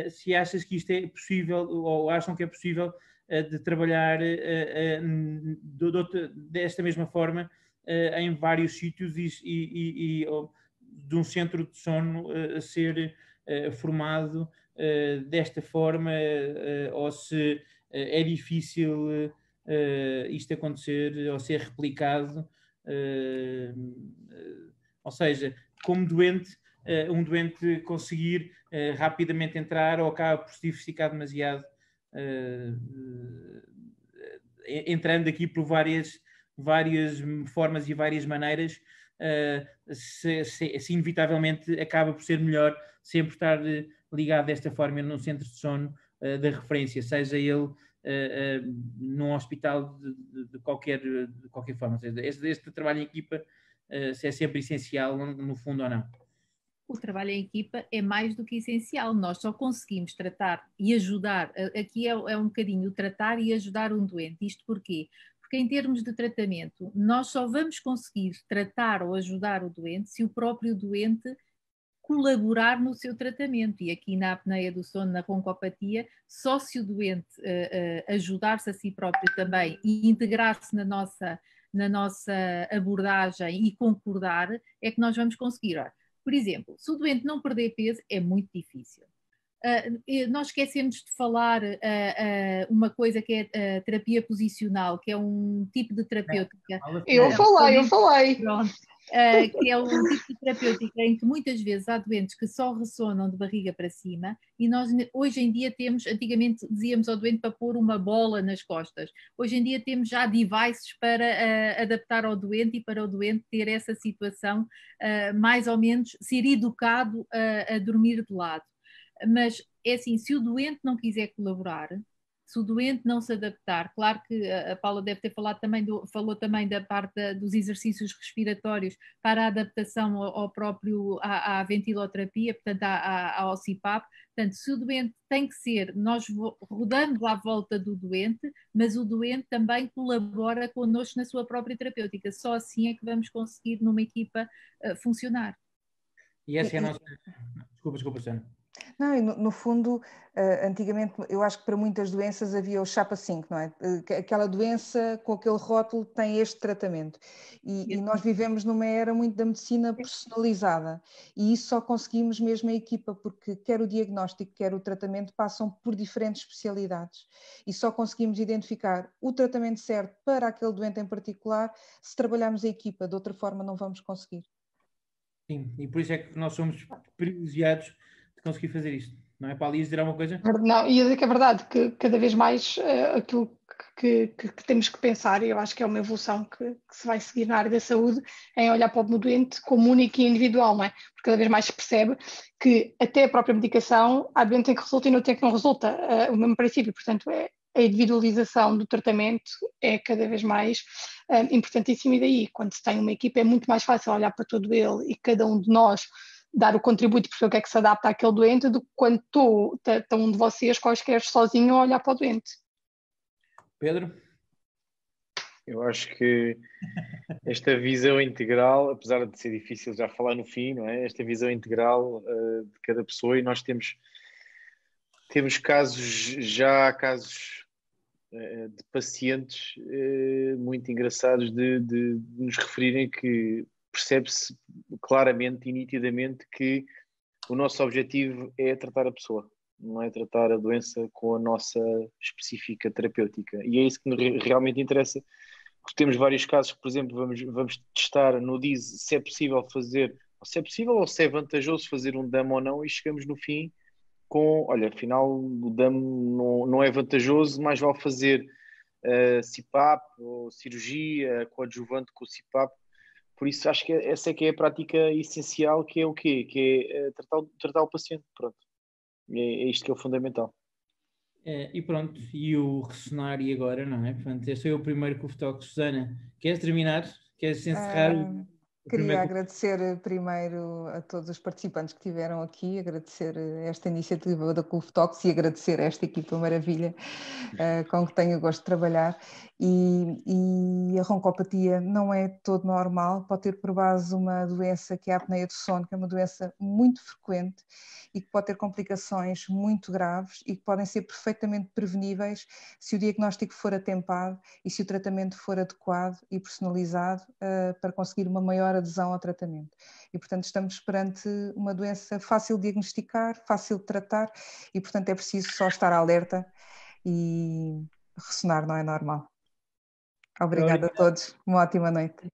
se achas que isto é possível, ou acham que é possível de trabalhar desta mesma forma em vários sítios e de um centro de sono ser formado desta forma, ou se é difícil isto acontecer ou ser replicado, ou seja, como doente, um doente conseguir rapidamente entrar ou acaba por se diversificar demasiado, entrando aqui por várias formas e várias maneiras, se inevitavelmente acaba por ser melhor sempre estar ligado desta forma num centro de sono da referência, seja ele num hospital de qualquer forma. Este trabalho em equipa se é sempre essencial, no fundo, ou não? O trabalho em equipa é mais do que essencial. Nós só conseguimos tratar e ajudar, aqui é um bocadinho tratar e ajudar um doente. Isto porquê? Porque em termos de tratamento, nós só vamos conseguir tratar ou ajudar o doente se o próprio doente colaborar no seu tratamento. E aqui na apneia do sono, na roncopatia, só se o doente ajudar-se a si próprio também e integrar-se na nossa abordagem e concordar, é que nós vamos conseguir. Por exemplo, se o doente não perder peso, é muito difícil. Nós esquecemos de falar uma coisa que é a terapia posicional, que é um tipo de terapêutica. Eu falei. Pronto. Que é um tipo de terapêutica em que muitas vezes há doentes que só ressonam de barriga para cima, e nós hoje em dia temos, antigamente dizíamos ao doente para pôr uma bola nas costas, hoje em dia temos já devices para adaptar ao doente e para o doente ter essa situação, mais ou menos ser educado a dormir de lado. Mas é assim, se o doente não quiser colaborar, se o doente não se adaptar, claro que a Paula deve ter falado falou também da parte dos exercícios respiratórios para a adaptação à ventiloterapia, portanto ao CPAP. Portanto, se o doente tem que ser, nós rodamos à volta do doente, mas o doente também colabora connosco na sua própria terapêutica. Só assim é que vamos conseguir numa equipa funcionar. E essa é a nossa... Desculpa, Sandra. Não, e no fundo, antigamente, eu acho que para muitas doenças havia o chapa 5, não é? Aquela doença com aquele rótulo tem este tratamento. E nós vivemos numa era muito da medicina personalizada. E isso só conseguimos mesmo a equipa, porque quer o diagnóstico, quer o tratamento passam por diferentes especialidades. E só conseguimos identificar o tratamento certo para aquele doente em particular se trabalharmos a equipa. De outra forma, não vamos conseguir. Sim, e por isso é que nós somos privilegiados de conseguir fazer isto. Não é, Paulo? Ias dizer alguma coisa? Não, ia dizer que é verdade, que cada vez mais aquilo que temos que pensar, e eu acho que é uma evolução que se vai seguir na área da saúde, é olhar para o doente como único e individual, não é? Porque cada vez mais se percebe que até a própria medicação, há doente em que resulta e no tempo que não resulta, o mesmo princípio, portanto a individualização do tratamento é cada vez mais importantíssima, e daí, quando se tem uma equipa, é muito mais fácil olhar para todo ele e cada um de nós dar o contributo e perceber o que é que se adapta àquele doente, do que quando está um de vocês quaisquer sozinho a olhar para o doente. Pedro? Eu acho que esta visão integral, apesar de ser difícil já falar no fim, não é? Esta visão integral de cada pessoa, e nós temos casos de pacientes muito engraçados de nos referirem que percebe-se claramente e nitidamente que o nosso objetivo é tratar a pessoa, não é tratar a doença com a nossa específica terapêutica. E é isso que realmente interessa, porque temos vários casos que, por exemplo, vamos testar no DIS se é possível fazer, ou se é vantajoso fazer um DAM ou não, e chegamos no fim com, olha, afinal o DAM não é vantajoso, mais vale fazer CPAP ou cirurgia coadjuvante com o CPAP. Por isso acho que essa é que é a prática essencial, que é o quê? Que é tratar o paciente, pronto. É isto que é o fundamental. E pronto, e o ressonar e agora, não é? Portanto, este foi o primeiro CUF Talks. Susana, queres terminar? Queres encerrar? Queria agradecer primeiro a todos os participantes que estiveram aqui, agradecer esta iniciativa da CUF Talks e agradecer a esta equipa maravilha com que tenho o gosto de trabalhar. E a roncopatia não é todo normal, pode ter por base uma doença que é a apneia do sono, que é uma doença muito frequente e que pode ter complicações muito graves e que podem ser perfeitamente preveníveis se o diagnóstico for atempado e se o tratamento for adequado e personalizado para conseguir uma maior adesão ao tratamento. E, portanto, estamos perante uma doença fácil de diagnosticar, fácil de tratar e, portanto, é preciso só estar alerta e ressonar não é normal. Obrigada a todos. Uma ótima noite.